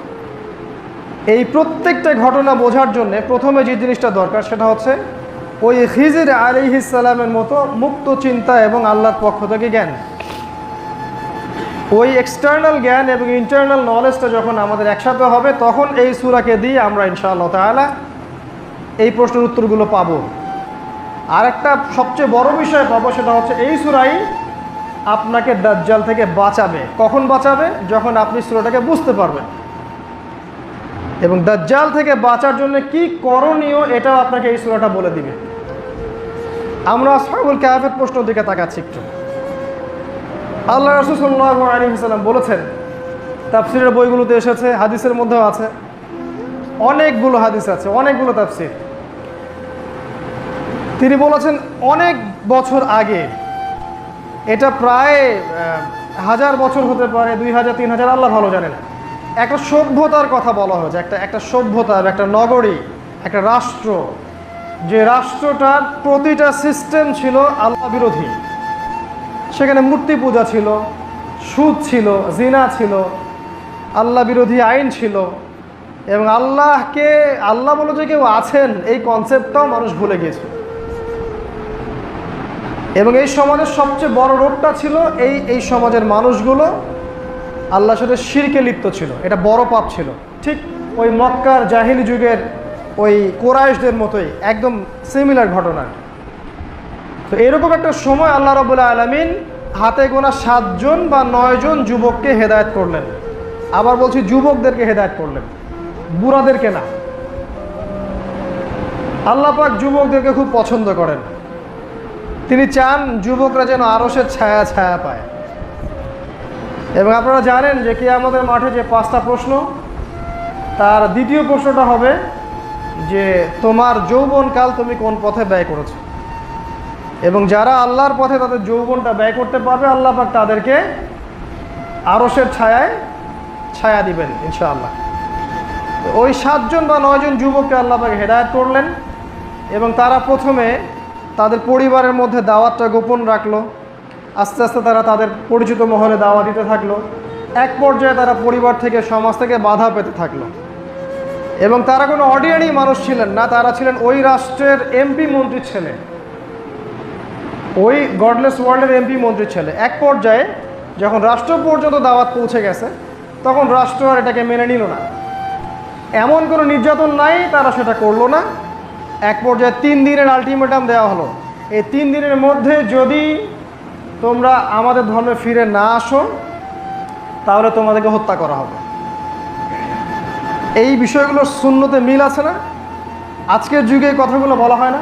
এই প্রত্যেকটা ঘটনা বোঝার জন্য প্রথমে যে জিনিসটা দরকার সেটা হচ্ছে ওই খিজির আলাইহিস সালামের মতো মুক্ত চিন্তা এবং আল্লাহর পক্ষ থেকে জ্ঞান। ওই এক্সটার্নাল জ্ঞান এবং ইন্টারনাল নলেজটা যখন আমাদের একসাথে হবে, তখন এই সূরাকে দিয়ে আমরা ইনশাআল্লাহ তাআলা এই প্রশ্নের উত্তরগুলো পাবো। আর একটা সবচেয়ে বড় বিষয় পাবো, সেটা হচ্ছে এই সূরাই আপনাকে দাজ্জাল থেকে বাঁচাবে। কখন বাঁচাবে? যখন আপনি সূরাটাকে বুঝতে পারবেন। এবং দাজ্জাল থেকে বাঁচার জন্য কি করণীয় এটাও আপনাকে এই সূরাটা বলে দিবে। আমরা আসহাবুল কাহফের প্রশ্নের দিকে তাকাচ্ছি একটু। আল্লাহ রাসূল সাল্লাল্লাহু আলাইহি ওয়াসাল্লাম বলেছেন, তাফসীরের বইগুলোতে এসেছে, হাদিসের মধ্যেও আছে, অনেকগুলো হাদিস আছে, অনেকগুলো তাফসীর। তিনি বলেছেন অনেক বছর আগে, এটা প্রায় 1000 বছর হতে পারে, 2000, 3000, আল্লাহ ভালো জানেন, একটা সভ্যতার কথা বলা হয়েছে। একটা সভ্যতা, একটা নগরী, একটা রাষ্ট্র, যে রাষ্ট্রটার প্রতিটা সিস্টেম ছিল আল্লাহ বিরোধী। সেখানে মূর্তি পূজা ছিল, সুদ ছিল, জিনা ছিল, আল্লাহ বিরোধী আইন ছিল, এবং আল্লাহ বলে যে কেউ আছেন এই কনসেপ্টটাও মানুষ ভুলে গিয়েছিল। এবং এই সমাজের সবচেয়ে বড় রোগটা ছিল এই সমাজের মানুষগুলো আল্লাহর সাথে শিরকে লিপ্ত ছিল। এটা বড় পাপ ছিল, ঠিক ওই মক্কার জাহিলি যুগের ওই কোরাইশদের মতোই, একদম সিমিলার ঘটনা। তো এরকম একটা সময় আল্লাহ রাব্বুল আলামিন হাতে গোনা 7 জন বা 9 জন যুবককে হেদায়েত করলেন। আবার বলছি যুবকদেরকে হেদায়েত করলেন, বুড়াদেরকে না। আল্লাহ পাক যুবকদেরকে খুব পছন্দ করেন। তিনি চান যুবকরা যেন আরশের ছায়া ছায়া পায়। এবং আপনারা জানেন যে কিয়ামতের মাঠে যে 5টা প্রশ্ন, তার দ্বিতীয় প্রশ্নটা হবে যে তোমার যৌবনকাল তুমি কোন পথে ব্যয় করেছো। এবং যারা আল্লাহর পথে তাদের যৌবনটা ব্যয় করতে পারবে, আল্লাহ পাক তাদেরকে আরশের ছায়ায় ছায়া দিবেন ইনশাআল্লাহ। ওই 7 জন বা 9 জন যুবককে আল্লাহ পাক হেদায়েত করলেন এবং তারা প্রথমে তাদের পরিবারের মধ্যে দাওয়াতটা গোপন রাখলো। আস্তে আস্তে তারা তাদের পরিচিত মহলে দাওয়াত দিতে থাকলো। এক পর্যায়ে তারা পরিবার থেকে, সমাজ থেকে বাধা পেতে থাকলো। এবং তারা কোনো অর্ডিনারি মানুষ ছিলেন না, তারা ছিলেন ওই রাষ্ট্রের এমপি মন্ত্রীর ছেলে, ওই গডলেস ওয়ার্ল্ডের এমপি মন্ত্রীর ছেলে। এক পর্যায়ে যখন রাষ্ট্র পর্যন্ত দাওয়াত পৌঁছে গেছে, তখন রাষ্ট্র আর এটাকে মেনে নিল না। এমন কোনো নির্যাতন নাই, তারা সেটা করলো না। এক পর্যায়ে 3 দিনের আলটিমেটাম দেওয়া হলো, এই 3 দিনের মধ্যে যদি তোমরা আমাদের ধর্মে ফিরে না আসো তাহলে তোমাদেরকে হত্যা করা হবে। এই বিষয়গুলোর সুন্নতে মিল আছে না? আজকের যুগে এই কথাগুলো বলা হয় না?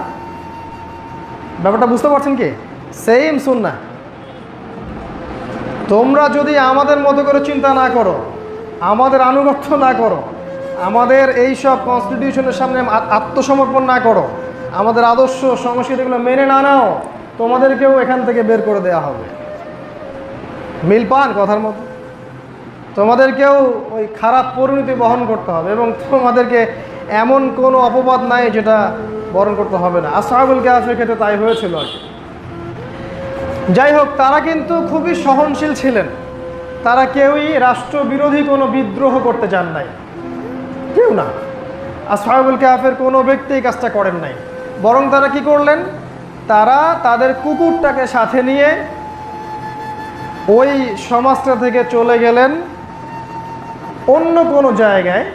ব্যাপারটা বুঝতে পারছেন কি? সেম সুন্নাহ। তোমরা যদি আমাদের মতো করে চিন্তা না করো, আমাদের আনুগত্য না করো, আমাদের এই সব কনস্টিটিউশনের সামনে আত্মসমর্পণ না করো, আমাদের আদর্শ সংস্কৃতিগুলো মেনে না নাও, তোমাদেরকেও এখান থেকে বের করে দেওয়া হবে। মিল পান কথার মতো? তোমাদেরকেও ওই খারাপ পরিণতি বহন করতে হবে এবং তোমাদেরকে এমন কোনো অপবাদ নাই যেটা বরণ করতে হবে না। আসহাবুল কাহফের ক্ষেত্রে তাই হয়েছিল আর কি। যাই হোক, তারা কিন্তু খুবই সহনশীল ছিলেন। তারা কেউই রাষ্ট্রবিরোধী কোনো বিদ্রোহ করতে চান নাই, কেউ না। আসহাবুল কাহফের কোনো ব্যক্তি এই কাজটা করেন নাই। বরং তারা কি করলেন? তারা তাদের কুকুরটাকে সাথে নিয়ে ওই সমাজটা থেকে চলে গেলেন অন্য কোনো জায়গায়।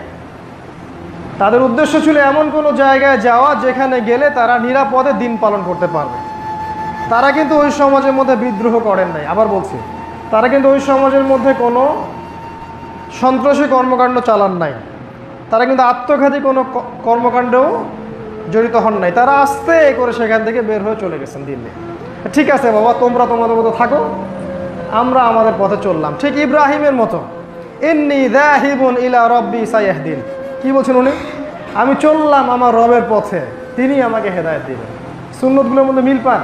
তাদের উদ্দেশ্য ছিল এমন কোনো জায়গায় যাওয়া যেখানে গেলে তারা নিরাপদে দিন পালন করতে পারবে। তারা কিন্তু ওই সমাজের মধ্যে বিদ্রোহ করেন নাই। আবার বলছি, তারা কিন্তু ওই সমাজের মধ্যে কোনো সন্ত্রাসী কর্মকাণ্ড চালান নাই। তারা কিন্তু আত্মঘাতী কোনো কর্মকাণ্ডেও জড়িত হন নাই। তারা আস্তে করে সেখান থেকে বের হয়ে চলে গেছেন দিল্লি। ঠিক আছে বাবা, তোমরা তোমাদের মতো থাকো, আমরা আমাদের পথে চললাম। ঠিক ইব্রাহিমের মতো, ইন্নী যাহিবুন ইলা রব্বি সায়াহদিন। কি বলছেন উনি? আমি চললাম আমার রবের পথে, তিনি আমাকে হেদায়েত দিবেন। সুন্নতগুলোর মধ্যে মিল পান?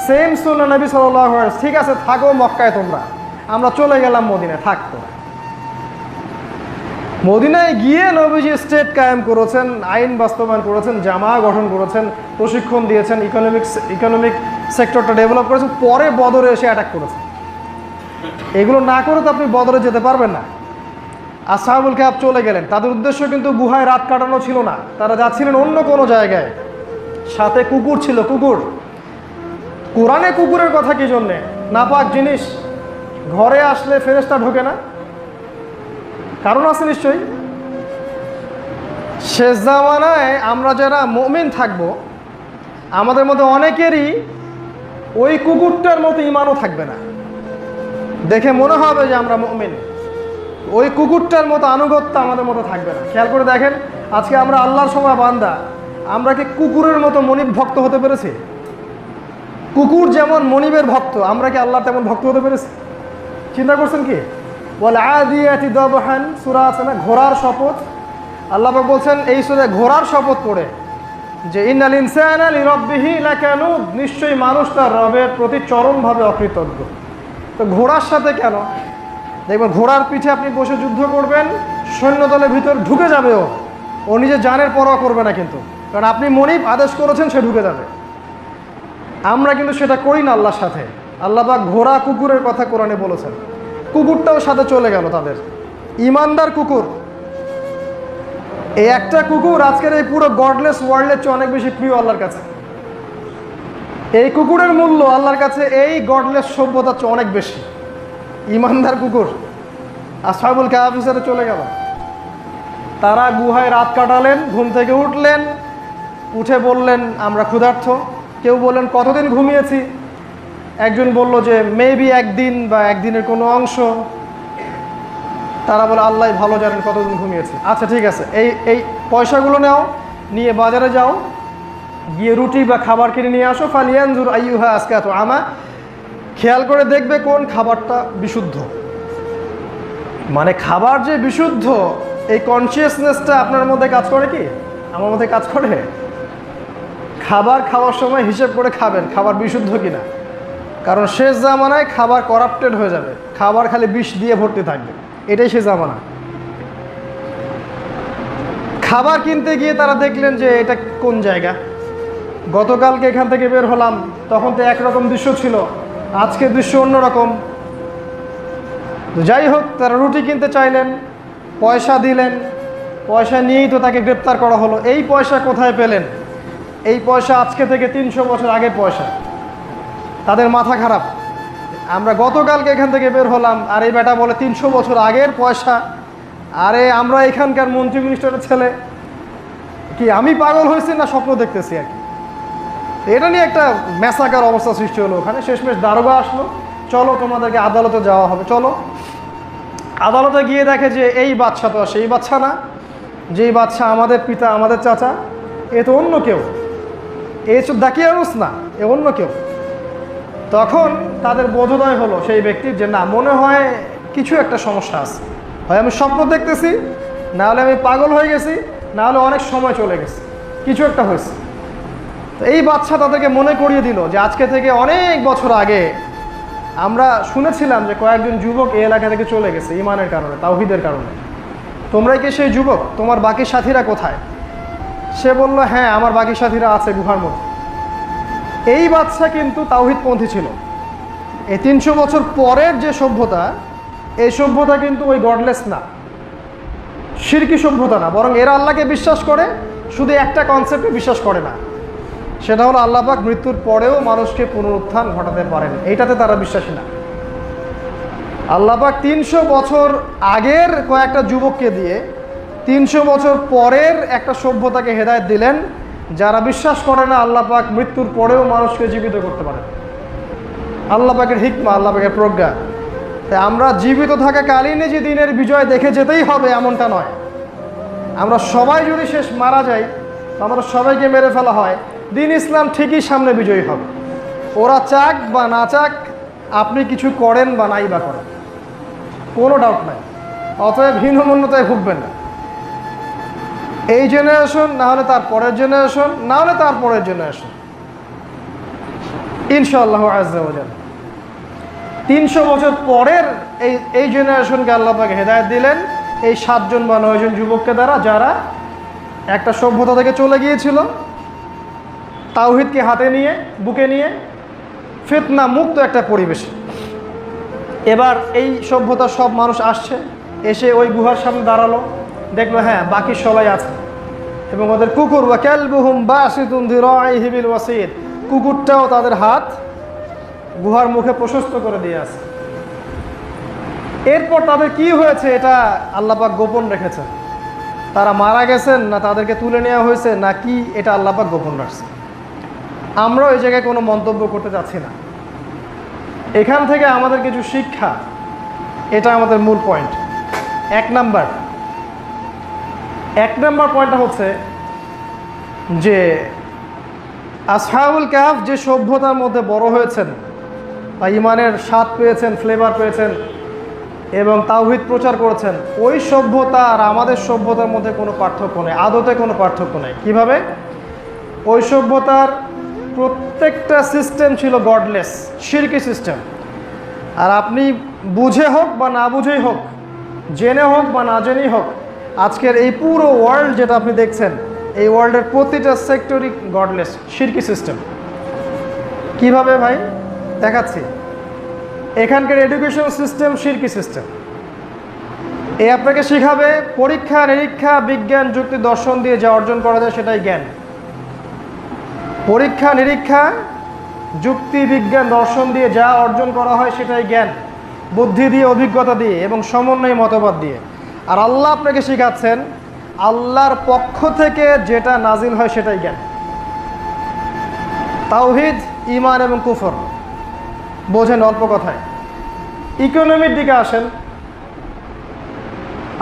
সেম সুন্নাহ নবী সাল্লাল্লাহু আলাইহি ওয়াসাল্লাম। ঠিক আছে, থাকো মক্কায় তোমরা, আমরা চলে গেলাম মদিনায়, থাকতো। মদিনায় গিয়ে নবীজি স্টেট কায়েম করেছেন, আইন বাস্তবায়ন করেছেন, জামা গঠন করেছেন, প্রশিক্ষণ দিয়েছেন, ইকোনমিক সেক্টরটা ডেভেলপ করেছেন। পরে বদরে এসে অ্যাটাক করেছেন। এগুলো না করে তো আপনি বদরে যেতে পারবেন না। আসহাবুল কাহফ চলে গেলেন। তাদের উদ্দেশ্য কিন্তু গুহায় রাত কাটানো ছিল না, তারা যাচ্ছিলেন অন্য কোনো জায়গায়। সাথে কুকুর ছিল, কুকুর। কোরআনে কুকুরের কথা কি জন্যে? নাপাক জিনিস ঘরে আসলে ফেরেশতা ঢোকে না, কারণ আছে নিশ্চয়ই। শেষ জামানায় আমরা যারা মুমিন থাকবো, আমাদের মধ্যে অনেকেরই ওই কুকুরটার মতো ঈমানও থাকবে না। দেখে মনে হবে যে আমরা মুমিন, ওই কুকুরটার মতো আনুগত্য আমাদের মতো থাকবে না। খেয়াল করে দেখেন, আজকে আমরা আল্লাহর সময় বান্দা, আমরা কি কুকুরের মতো মনিব ভক্ত হতে পেরেছি? কুকুর যেমন মনিবের ভক্ত, আমরা কি আল্লাহ তেমন ভক্ত হতে পেরেছি? চিন্তা করছেন কি? ওয়াল আদিয়াতি দাবহান, সূরা আছে না, ঘোড়ার শপথ। আল্লাহ পাক বলছেন এই সূরায় ঘোড়ার শপথ করে যে ইন্নাল ইনসানা লিরাব্বিহি লাকানুদ, নিশ্চয়ই মানুষ তার রবের প্রতি চরমভাবে অকৃতজ্ঞ। তো ঘোড়ার সাথে কেন? দেখবেন ঘোড়ার পিঠে আপনি বসে যুদ্ধ করবেন, সৈন্যদলের ভিতর ঢুকে যাবে, ও নিজের জানের পরোয়া করবে না, কিন্তু কারণ আপনি মনিব আদেশ করেছেন, সে ঢুকে যাবে। আমরা কিন্তু সেটা করি না আল্লাহর সাথে। আল্লাহ পাক ঘোড়া কুকুরের কথা কোরআনে বলেছেন, কুকুরটাও সাথে চলে গেল তাদের। ইমানদার কুকুর, এই একটা কুকুর আজকের এই পুরো গডলেস ওয়ার্ল্ডের চেয়ে অনেক বেশি প্রিয় আল্লাহর কাছে। এই কুকুরের মূল্য আল্লাহর কাছে এই গডলেস সভ্যতার চেয়ে অনেক বেশি। ইমানদার কুকুর আসহাবুল কাহফের সাথে চলে গেল। তারা গুহায় রাত কাটালেন, ঘুম থেকে উঠলেন, উঠে বললেন আমরা ক্ষুধার্ত। কেউ বললেন কতদিন ঘুমিয়েছি। একজন বলল যে মেবি একদিন বা একদিনের কোনো অংশ। তারা বলে আল্লাহ ভালো জানেন কতদিন ঘুমিয়েছে। আচ্ছা ঠিক আছে, এই পয়সাগুলো নাও, নিয়ে বাজারে যাও, গিয়ে রুটি বা খাবার কিনে নিয়ে আসো। ফালিয়ানজুর আইয়ুহা আসকাতু আমা, খেয়াল করে দেখবে কোন খাবারটা বিশুদ্ধ। মানে খাবার যে বিশুদ্ধ, এই কনসিয়াসনেসটা আপনার মধ্যে কাজ করে কি? আমার মধ্যে কাজ করে? খাবার খাওয়ার সময় হিসেব করে খাবেন খাবার বিশুদ্ধ কিনা, কারণ শেষ জামানায় খাবার করাপ্টেড হয়ে যাবে, খাবার খালি বিষ দিয়ে ভর্তি থাকবে, এটাই শেষ জামানা। খাবার কিনতে গিয়ে তারা দেখলেন যে এটা কোন জায়গা, গতকালকে এখান থেকে বের হলাম তখন তো একরকম দৃশ্য ছিল, আজকে দৃশ্য অন্যরকম। যাই হোক, তারা রুটি কিনতে চাইলেন, পয়সা দিলেন, পয়সা নিয়েই তো তাকে গ্রেপ্তার করা হলো। এই পয়সা কোথায় পেলেন? এই পয়সা আজকে থেকে 300 বছর আগের পয়সা। তাদের মাথা খারাপ, আমরা গতকালকে এখান থেকে বের হলাম আর এই বেটা বলে 300 বছর আগের পয়সা। আরে আমরা এখানকার মন্ত্রী মিনিস্টারের ছেলে, কি আমি পাগল হয়েছি না স্বপ্ন দেখতেছি আর কি? এটা নিয়ে একটা ম্যাসাকার অবস্থা সৃষ্টি হলো ওখানে। শেষমেশ দারোগা আসলো, চলো তোমাদেরকে আদালতে যাওয়া হবে, চলো। আদালতে গিয়ে দেখে যে এই বাচ্চা তো সেই বাচ্চা না, যেই বাচ্চা আমাদের পিতা আমাদের চাচা, এ তো অন্য কেউ, এ দাকিয়ানুস না, এ অন্য কেউ। তখন তাদের বোধোদয় হলো সেই ব্যক্তির যে না, মনে হয় কিছু একটা সমস্যা আছে, হয় আমি স্বপ্ন দেখতেছি, না হলে আমি পাগল হয়ে গেছি, না হলে অনেক সময় চলে গেছে, কিছু একটা হয়েছে। তো এই বাচ্চা তাদেরকে মনে করিয়ে দিল যে আজকে থেকে অনেক বছর আগে আমরা শুনেছিলাম যে কয়েকজন যুবক এই এলাকা থেকে চলে গেছে ইমানের কারণে, তাওহীদের কারণে। তোমরাই কি সেই যুবক? তোমার বাকি সাথীরা কোথায়? সে বলল হ্যাঁ, আমার বাকি সাথীরা আছে গুহার মধ্যে। এই বাচ্চা কিন্তু তাওহীদপন্থী ছিল। এই 300 বছর পরের যে সভ্যতা, এই সভ্যতা কিন্তু ওই গডলেস না, শিরকি সভ্যতা না, বরং এরা আল্লাহকে বিশ্বাস করে, শুধু একটা কনসেপ্টে বিশ্বাস করে না, সেটা হলো আল্লাহ পাক মৃত্যুর পরেও মানুষকে পুনরুত্থান ঘটাতে পারেন, এইটাতে তারা বিশ্বাসী না। আল্লাহ পাক 300 বছর আগের কয়েকটা যুবককে দিয়ে 300 বছর পরের একটা সভ্যতাকে হেদায়েত দিলেন, যারা বিশ্বাস করে না আল্লাহ পাক মৃত্যুর পরেও মানুষকে জীবিত করতে পারেন। আল্লাহ পাকের হিকমা, আল্লাহ পাকের প্রজ্ঞা। তাই আমরা জীবিত থাকা কালীনই যে দিনের বিজয় দেখে যেতেই হবে এমনটা নয়। আমরা সবাই যদি শেষ মারা যাই, আমরা সবাইকে মেরে ফেলা হয়, দিন ইসলাম ঠিকই সামনে বিজয়ী হবে। ওরা চাক বা না চাক, আপনি কিছু করেন বা নাই বা করেন, কোনো ডাউট নাই। অতএব হীনমন্যতায় ভুগবেন না। এই জেনারেশন না হলে তার পরের জেনারেশন, না হলে তার পরের জেনারেশন, ইনশাআল্লাহ আজ্জা ওয়া জাল্লা 300 বছর পরের এই জেনারেশনকে আল্লাহ পাক হেদায়েত দিলেন এই 7 জন বা 9 জন যুবককে দ্বারা, যারা একটা সভ্যতা থেকে চলে গিয়েছিল তাওহীদকে হাতে নিয়ে, বুকে নিয়ে, ফিতনা মুক্ত একটা পরিবেশ। এবার এই সভ্যতার সব মানুষ আসছে, এসে ওই গুহার সামনে দাঁড়ালো, দেখলো হ্যাঁ বাকি সবাই আছে, এবং ওদের কুকুর ওয়া কালবুহুম বাসিতুন যিরাইহি বিল ওয়াসিদ, কুকুরটাও তাদের হাত গুহার মুখে প্রশস্ত করে দিয়ে আছে। এরপর তাদের কি হয়েছে এটা আল্লাহ পাক গোপন রেখেছেন। তারা মারা গেছেন না তাদেরকে তুলে নেওয়া হয়েছে না কি, এটা আল্লাহ পাক গোপন রাখছে। আমরা ওই জায়গায় কোনো মন্তব্য করতে চাচ্ছি না। এখান থেকে আমাদের কিছু শিক্ষা, এটা আমাদের মূল পয়েন্ট। এক নাম্বার পয়েন্টটা হচ্ছে যে আসহাবুল কাহফ যে সভ্যতার মধ্যে বড় হয়েছেন বা ইমানের স্বাদ পেয়েছেন, ফ্লেভার পেয়েছেন এবং তাওহীদ প্রচার করেছেন, ওই সভ্যতা আর আমাদের সভ্যতার মধ্যে কোনো পার্থক্য নেই, আদতে কোনো পার্থক্য নেই। কিভাবে? ওই সভ্যতার প্রত্যেকটা সিস্টেম ছিল গডলেস, শিরকি সিস্টেম। আর আপনি বুঝে হোক বা না বুঝেই হোক, জেনে হোক বা না জেনেই হোক, আজকের এই পুরো ওয়ার্ল্ড যেটা আপনি দেখছেন, এই ওয়ার্ল্ডের প্রতিটা সেক্টরই গডলেস, শিরকি সিস্টেম। কিভাবে ভাই? দেখাচ্ছি। এখানকার এডুকেশন সিস্টেম শিরকি সিস্টেম। এ আপনাকে শিখাবে পরীক্ষা নিরীক্ষা, বিজ্ঞান, যুক্তি, দর্শন দিয়ে যা অর্জন করা যায় সেটাই জ্ঞান। পরীক্ষা নিরীক্ষা, যুক্তি, বিজ্ঞান, দর্শন দিয়ে যা অর্জন করা হয় সেটাই জ্ঞান, বুদ্ধি দিয়ে, অভিজ্ঞতা দিয়ে এবং সমন্বয় মতবাদ দিয়ে। আর আল্লাহ আপনাকে শেখাচ্ছেন আল্লাহর পক্ষ থেকে যেটা নাজিল হয় সেটাই জ্ঞান। তাওহীদ, ঈমান এবং কুফর, বোঝেন অল্প কথায়। ইকোনমির দিকে আসেন।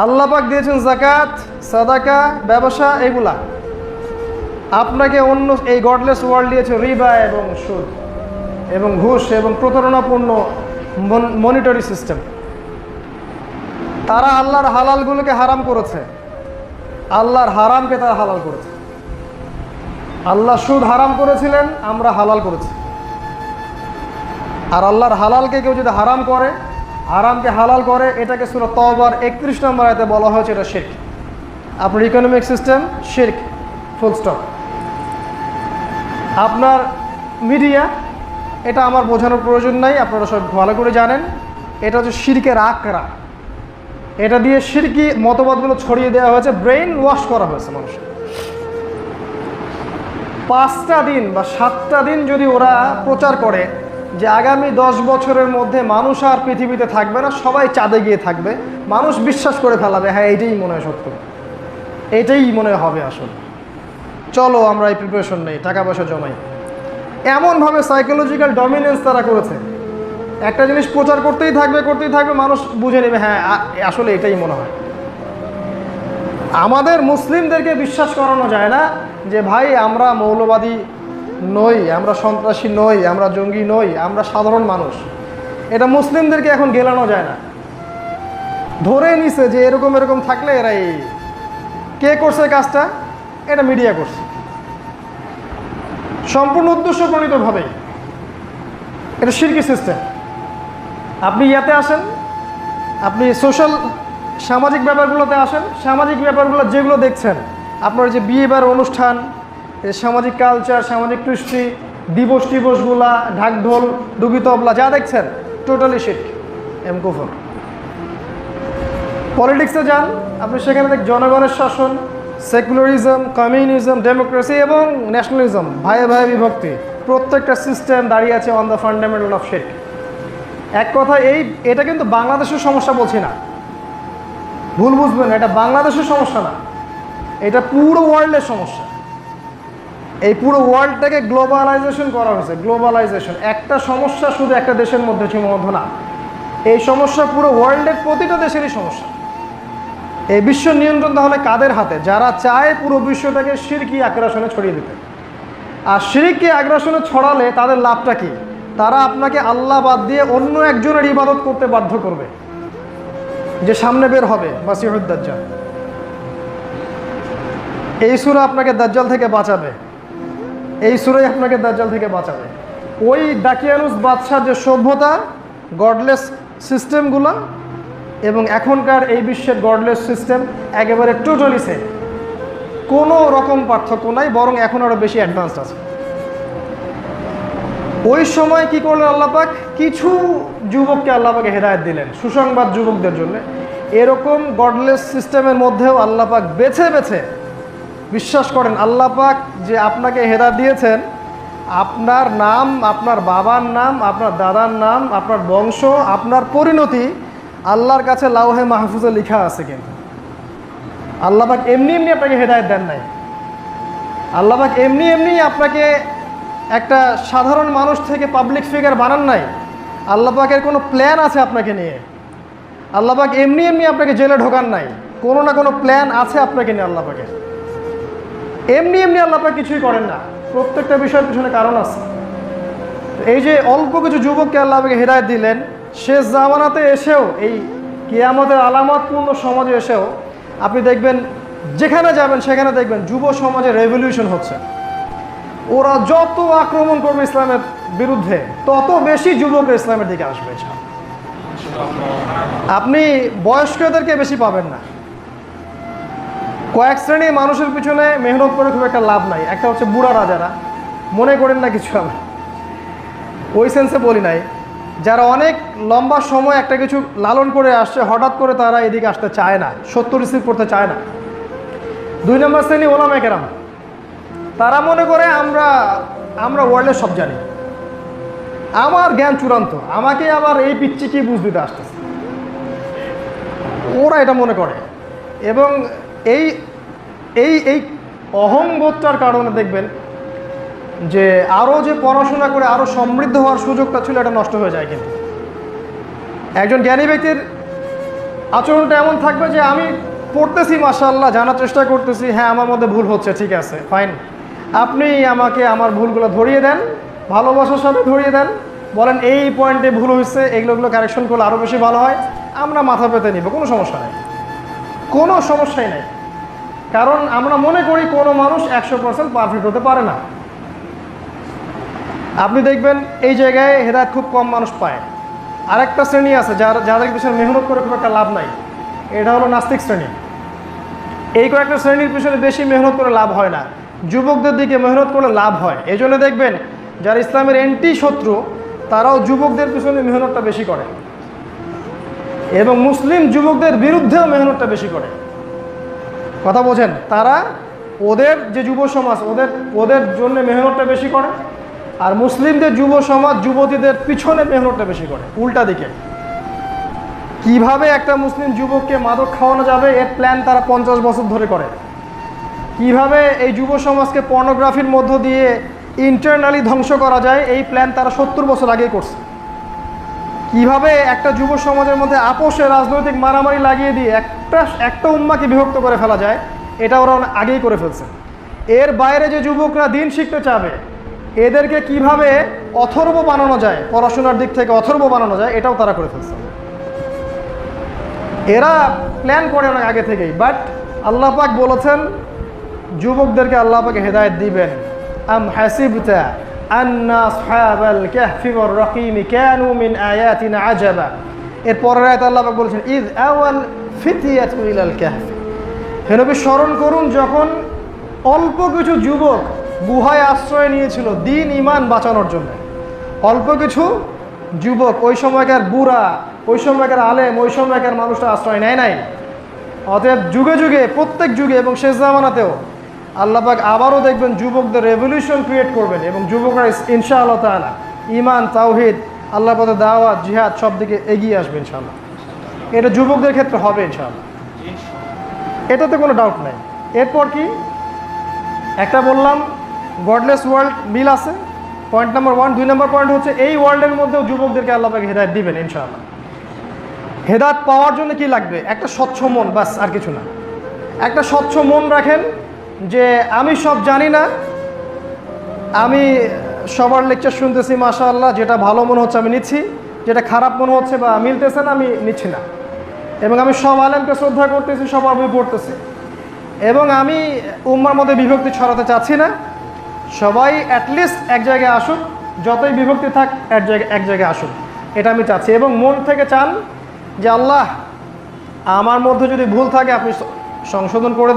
আল্লাহ পাক দিয়েছেন জাকাত, সাদাকা, ব্যবসা, এগুলা। আপনাকে অন্য এই গডলেস ওয়ার্ল্ড দিয়েছে রিবা এবং সুদ এবং ঘুষ এবং প্রতারণাপূর্ণ মনিটরি সিস্টেম। তারা আল্লাহর হালালগুলোকে হারাম করেছে, আল্লাহর হারামকে তারা হালাল করেছে। আল্লাহ সুদ হারাম করেছিলেন, আমরা হালাল করেছি। আর আল্লাহর হালালকে কেউ যদি হারাম করে, হারামকে হালাল করে, এটাকে সূরা তাওবার 31 নম্বর আয়াতে বলা হয়েছে এটা শিরক। আপনার ইকোনমিক সিস্টেম শিরক, ফুল স্টপ। আপনার মিডিয়া, এটা আমার বোঝানোর প্রয়োজন নাই, আপনারা সব ভালো করে জানেন। এটা হচ্ছে শিরকের আকরা। এটা দিয়ে শিরকি মতবাদগুলো ছড়িয়ে দেওয়া হয়েছে, ব্রেইন ওয়াশ করা হয়েছে মানুষের। 5টা দিন বা 7টা দিন যদি ওরা প্রচার করে যে আগামী 10 বছরের মধ্যে মানুষ আর পৃথিবীতে থাকবে না, সবাই চাঁদে গিয়ে থাকবে, মানুষ বিশ্বাস করে ফেলাবে, হ্যাঁ এইটাই মনে হয় সত্য, এইটাই মনে হবে আসলে। চলো আমরা এই প্রিপারেশন নেই, টাকা পয়সা জমাই। এমনভাবে সাইকোলজিক্যাল ডমিনেন্স তারা করেছে, একটা জিনিস প্রচার করতেই থাকবে, মানুষ বুঝে নেবে হ্যাঁ আসলে এটাই মনে হয়। আমাদের মুসলিমদেরকে বিশ্বাস করানো যায় না যে ভাই আমরা মৌলবাদী নই, আমরা সন্ত্রাসী নই, আমরা জঙ্গি নই, আমরা সাধারণ মানুষ। এটা মুসলিমদেরকে এখন গেলানো যায় না। ধরে নিছে যে এরকম এরকম থাকলে এরাই। কে করছে কাজটা? এটা মিডিয়া করছে, সম্পূর্ণ উদ্দেশ্য প্রণীতভাবে। এটা শিরকি সিস্টেম। আপনি ইয়াতে আসেন, আপনি সোশ্যাল সামাজিক ব্যাপারগুলোতে আসেন। সামাজিক ব্যাপারগুলো যেগুলো দেখছেন, আপনার যে বিয়েবার অনুষ্ঠান, সামাজিক কালচার, সামাজিক কৃষ্টি, দিবসগুলা, ঢাকঢোল, ডুগি তবলা যা দেখছেন, টোটালি শিরক এবং কুফর। পলিটিক্সে যান, আপনি সেখানে দেখ জনগণের শাসন, সেকুলারিজম, কমিউনিজম, ডেমোক্রেসি এবং ন্যাশনালিজম, ভাইয়ে ভাইয়ে বিভক্তি। প্রত্যেকটা সিস্টেম দাঁড়িয়ে আছে অন দ্য ফান্ডামেন্টাল অফ শিরক। এক কথা, এটা কিন্তু বাংলাদেশের সমস্যা বলছি না, ভুল বুঝবেন, এটা বাংলাদেশের সমস্যা না, এটা পুরো ওয়ার্ল্ডের সমস্যা। এই পুরো ওয়ার্ল্ডটাকে গ্লোবালাইজেশন করা হয়েছে। গ্লোবালাইজেশন একটা সমস্যা শুধু একটা দেশের মধ্যে সীমাবদ্ধ না, এই সমস্যা পুরো ওয়ার্ল্ডের প্রতিটা দেশেরই সমস্যা। এই বিশ্ব নিয়ন্ত্রণ তাহলে কাদের হাতে? যারা চায় পুরো বিশ্বটাকে শিরকি আগ্রাসনে ছড়িয়ে দিতে। আর শিরকি আগ্রাসনে ছড়ালে তাদের লাভটা কি? তারা আপনাকে আল্লাহ বাদ দিয়ে অন্য একজনের ইবাদত করতে বাধ্য করবে, যে সামনে বের হবে মাসিহুদ দাজ্জাল। এই সূরা আপনাকে দাজ্জাল থেকে বাঁচাবে, এই সূরাই আপনাকে দাজ্জাল থেকে বাঁচাবে। ওই দাকিয়ানুস বাদশার যে সভ্যতা, গডলেস সিস্টেমগুলো এবং এখনকার এই বিশ্বের গডলেস সিস্টেম একেবারে টোটালি সেম, কোনো রকম পার্থক্য নাই, বরং এখন আরও বেশি অ্যাডভান্সড আছে। ওই সময় কি করলেন আল্লাহ পাক? কিছু যুবককে আল্লাহ পাক হেদায়েত দিলেন, সুসংবাদ যুবকদের জন্য। এরকম গডলেস সিস্টেমের মধ্যেও আল্লাহ পাক বেছে বেছে, বিশ্বাস করেন আল্লাহ পাক যে আপনাকে হেদায়েত দিয়েছেন, আপনার নাম, আপনার বাবার নাম, আপনার দাদার নাম, আপনার বংশ, আপনার পরিণতি আল্লাহর কাছে লাউহে মাহফুজে লেখা আছে। কিন্তু আল্লাহ পাক এমনি এমনি আপনাকে হেদায়েত দেন নাই। আল্লাহ পাক এমনি এমনি আপনাকে একটা সাধারণ মানুষ থেকে পাবলিক ফিগার বানান নাই। আল্লাহ পাকের কোনো প্ল্যান আছে আপনাকে নিয়ে। আল্লাহ পাক এমনি এমনি আপনাকে জেলে ঢোকান নাই, কোনো না কোনো প্ল্যান আছে আপনাকে নিয়ে আল্লাহ পাকের। এমনি এমনি আল্লাহ পাক কিছুই করেন না, প্রত্যেকটা বিষয়ের পিছনে কারণ আছে। এই যে অল্প কিছু যুবককে আল্লাহ পাকে হেদায়েত দিলেন, শেষ জামানাতে এসেও, এই কিয়ামতের আলামতপূর্ণ সমাজে এসেও আপনি দেখবেন, যেখানে যাবেন সেখানে দেখবেন যুব সমাজে রেভলিউশন হচ্ছে। ওরা যত আক্রমণ করবে ইসলামের বিরুদ্ধে, তত বেশি যুবক ইসলামের দিকে আসবে। আপনি বয়স্কদেরকে বেশি পাবেন না। কয়েক শ্রেণীর মানুষের পিছনে মেহনত করে খুব একটা লাভ নাই। একটা হচ্ছে বুড়ারা, যারা মনে করেন না কিছু, আমি ওই সেন্সে বলি নাই, যারা অনেক লম্বা সময় একটা কিছু লালন করে আসছে, হঠাৎ করে তারা এদিকে আসতে চায় না, সত্য রিসিভ করতে চায় না। 2 নম্বর শ্রেণী ওলামায়ে কেরাম, তারা মনে করে আমরা ওয়ার্ল্ডের সব জানি, আমার জ্ঞান চূড়ান্ত, আমাকে আবার এই পিচ্ছি কি বুঝ দিতে আসতেছে, ওরা এটা মনে করে। এবং এই এই এই অহংবোধটার কারণে দেখবেন যে আরও যে পড়াশোনা করে আরও সমৃদ্ধ হওয়ার সুযোগটা ছিল, এটা নষ্ট হয়ে যায়। কিন্তু একজন জ্ঞানী ব্যক্তির আচরণটা এমন থাকবে যে আমি পড়তেছি, মাশাআল্লাহ, জানার চেষ্টা করতেছি, হ্যাঁ আমার মধ্যে ভুল হচ্ছে, ঠিক আছে, ফাইন, আপনি আমাকে আমার ভুলগুলো ধরিয়ে দেন, ভালোবাসার সাথে ধরিয়ে দেন, বলেন এই পয়েন্টে ভুল হয়েছে, এগুলো কারেকশন করলে আরও বেশি ভালো হয়, আমরা মাথা পেতে নিব, কোনো সমস্যা নেই, কোনো সমস্যাই নেই। কারণ আমরা মনে করি কোনো মানুষ 100% পারফেক্ট হতে পারে না। আপনি দেখবেন এই জায়গায় হেদায়েত খুব কম মানুষ পায়। আরেকটা শ্রেণী আছে যাদের পিছনে মেহনত করে খুব একটা লাভ নাই, এটা হলো নাস্তিক শ্রেণী। এই কয়েকটা শ্রেণীর পিছনে বেশি মেহনত করে লাভ হয় না, যুবকদের দিকে মেহনত করলে লাভ হয়। এই জন্য দেখবেন যারা ইসলামের এন্টি শত্রু তারাও যুবকদের পিছনে মেহনতটা বেশি করে, এবং মুসলিম যুবকদের বিরুদ্ধেও মেহনতটা বেশি করে। কথা বোঝেন? তারা ওদের যে যুব সমাজ ওদের জন্য মেহনতটা বেশি করে, আর মুসলিমদের যুব সমাজ যুবতীদের পিছনে মেহনতটা বেশি করে। উল্টা দিকে কিভাবে একটা মুসলিম যুবককে মাদক খাওয়ানো যাবে এর প্ল্যান তারা 50 বছর ধরে করে। কিভাবে এই যুব সমাজকে পর্নোগ্রাফির মধ্য দিয়ে ইন্টারনালি ধ্বংস করা যায় এই প্ল্যান তারা 70 বছর আগেই করছে। কিভাবে একটা যুব সমাজের মধ্যে আপোষে রাজনৈতিক মারামারি লাগিয়ে দিয়ে একটা উম্মাকে বিভক্ত করে ফেলা যায় এটা ওরা আগেই করে ফেলছে। এর বাইরে যে যুবকরা দিন শিখতে চাবে এদেরকে কিভাবে অথর্ব বানানো যায়, পড়াশোনার দিক থেকে অথর্ব বানানো যায়, এটাও তারা করে ফেলছে। এরা প্ল্যান করে অনেক আগে থেকেই। বাট আল্লাহ পাক বলেছেন যুবকদেরকে আল্লাহ পাক হেদায়েত দিবেন। আম হাসিবতা আন্না আসহাবাল কাহফি ওয়ার রাকিম কানু মিন আয়াতিনা আজাবা। এর পরের আয়াতে আল্লাহ পাক বলেছেন ইয আওয়াল ফিতিয়াতু ইলাল কাহফি। হে নবী স্মরণ করুন যখন অল্প কিছু যুবক গুহায় আশ্রয় নিয়েছিল দিন ইমান বাঁচানোর জন্য। অল্প কিছু যুবক, ওই সময়কার বুড়া, ওই সময়কার আলেম, ওই সময়কার মানুষটা আশ্রয় নেয় নাই। অতএব যুগে যুগে, প্রত্যেক যুগে এবং শেষ জামানাতেও আল্লাহ পাক আবারও দেখবেন যুবকদের রেভলিউশন ক্রিয়েট করবেন, এবং যুবকরা ইনশাআল্লাহ তাআলা ইমান, তাওহীদ, আল্লাহ পথে দাওয়াত, জিহাদ সব দিকে এগিয়ে আসবে ইনশাআল্লাহ। এটা যুবকদের ক্ষেত্রে হবে ইনশাআল্লাহ, এটাতে কোনো ডাউট নাই। এরপর কি একটা বললাম গডলেস ওয়ার্ল্ড মিল আছে, পয়েন্ট নাম্বার 1। 2 নম্বর পয়েন্ট হচ্ছে এই ওয়ার্ল্ডের মধ্যেও যুবকদেরকে আল্লাহ পাক হেদায়েত দিবেন ইনশাআল্লাহ। হেদায়েত পাওয়ার জন্য কি লাগবে? একটা স্বচ্ছ মন, বাস, আর কিছু না। একটা স্বচ্ছ মন রাখেন যে আমি সব জানি না, আমি সবার লেকচার শুনতেছি মাশাআল্লাহ, যেটা ভালো মনে হচ্ছে আমি নিচ্ছি, যেটা খারাপ মনে হচ্ছে বা মিলতেছে না আমি নিচ্ছি না, এবং আমি সব আলেমকে শ্রদ্ধা করতেছি, সবার বই পড়তেছি, এবং আমি উম্মার মধ্যে বিভক্তি ছড়াতে চাচ্ছি না। সবাই অ্যাটলিস্ট এক জায়গায় আসুক, যতই বিভক্তি থাক এক জায়গায় আসুক, এটা আমি চাচ্ছি। এবং মন থেকে চান যে আল্লাহ আমার মধ্যে যদি ভুল থাকে আপনি সংশোধন করে দেন।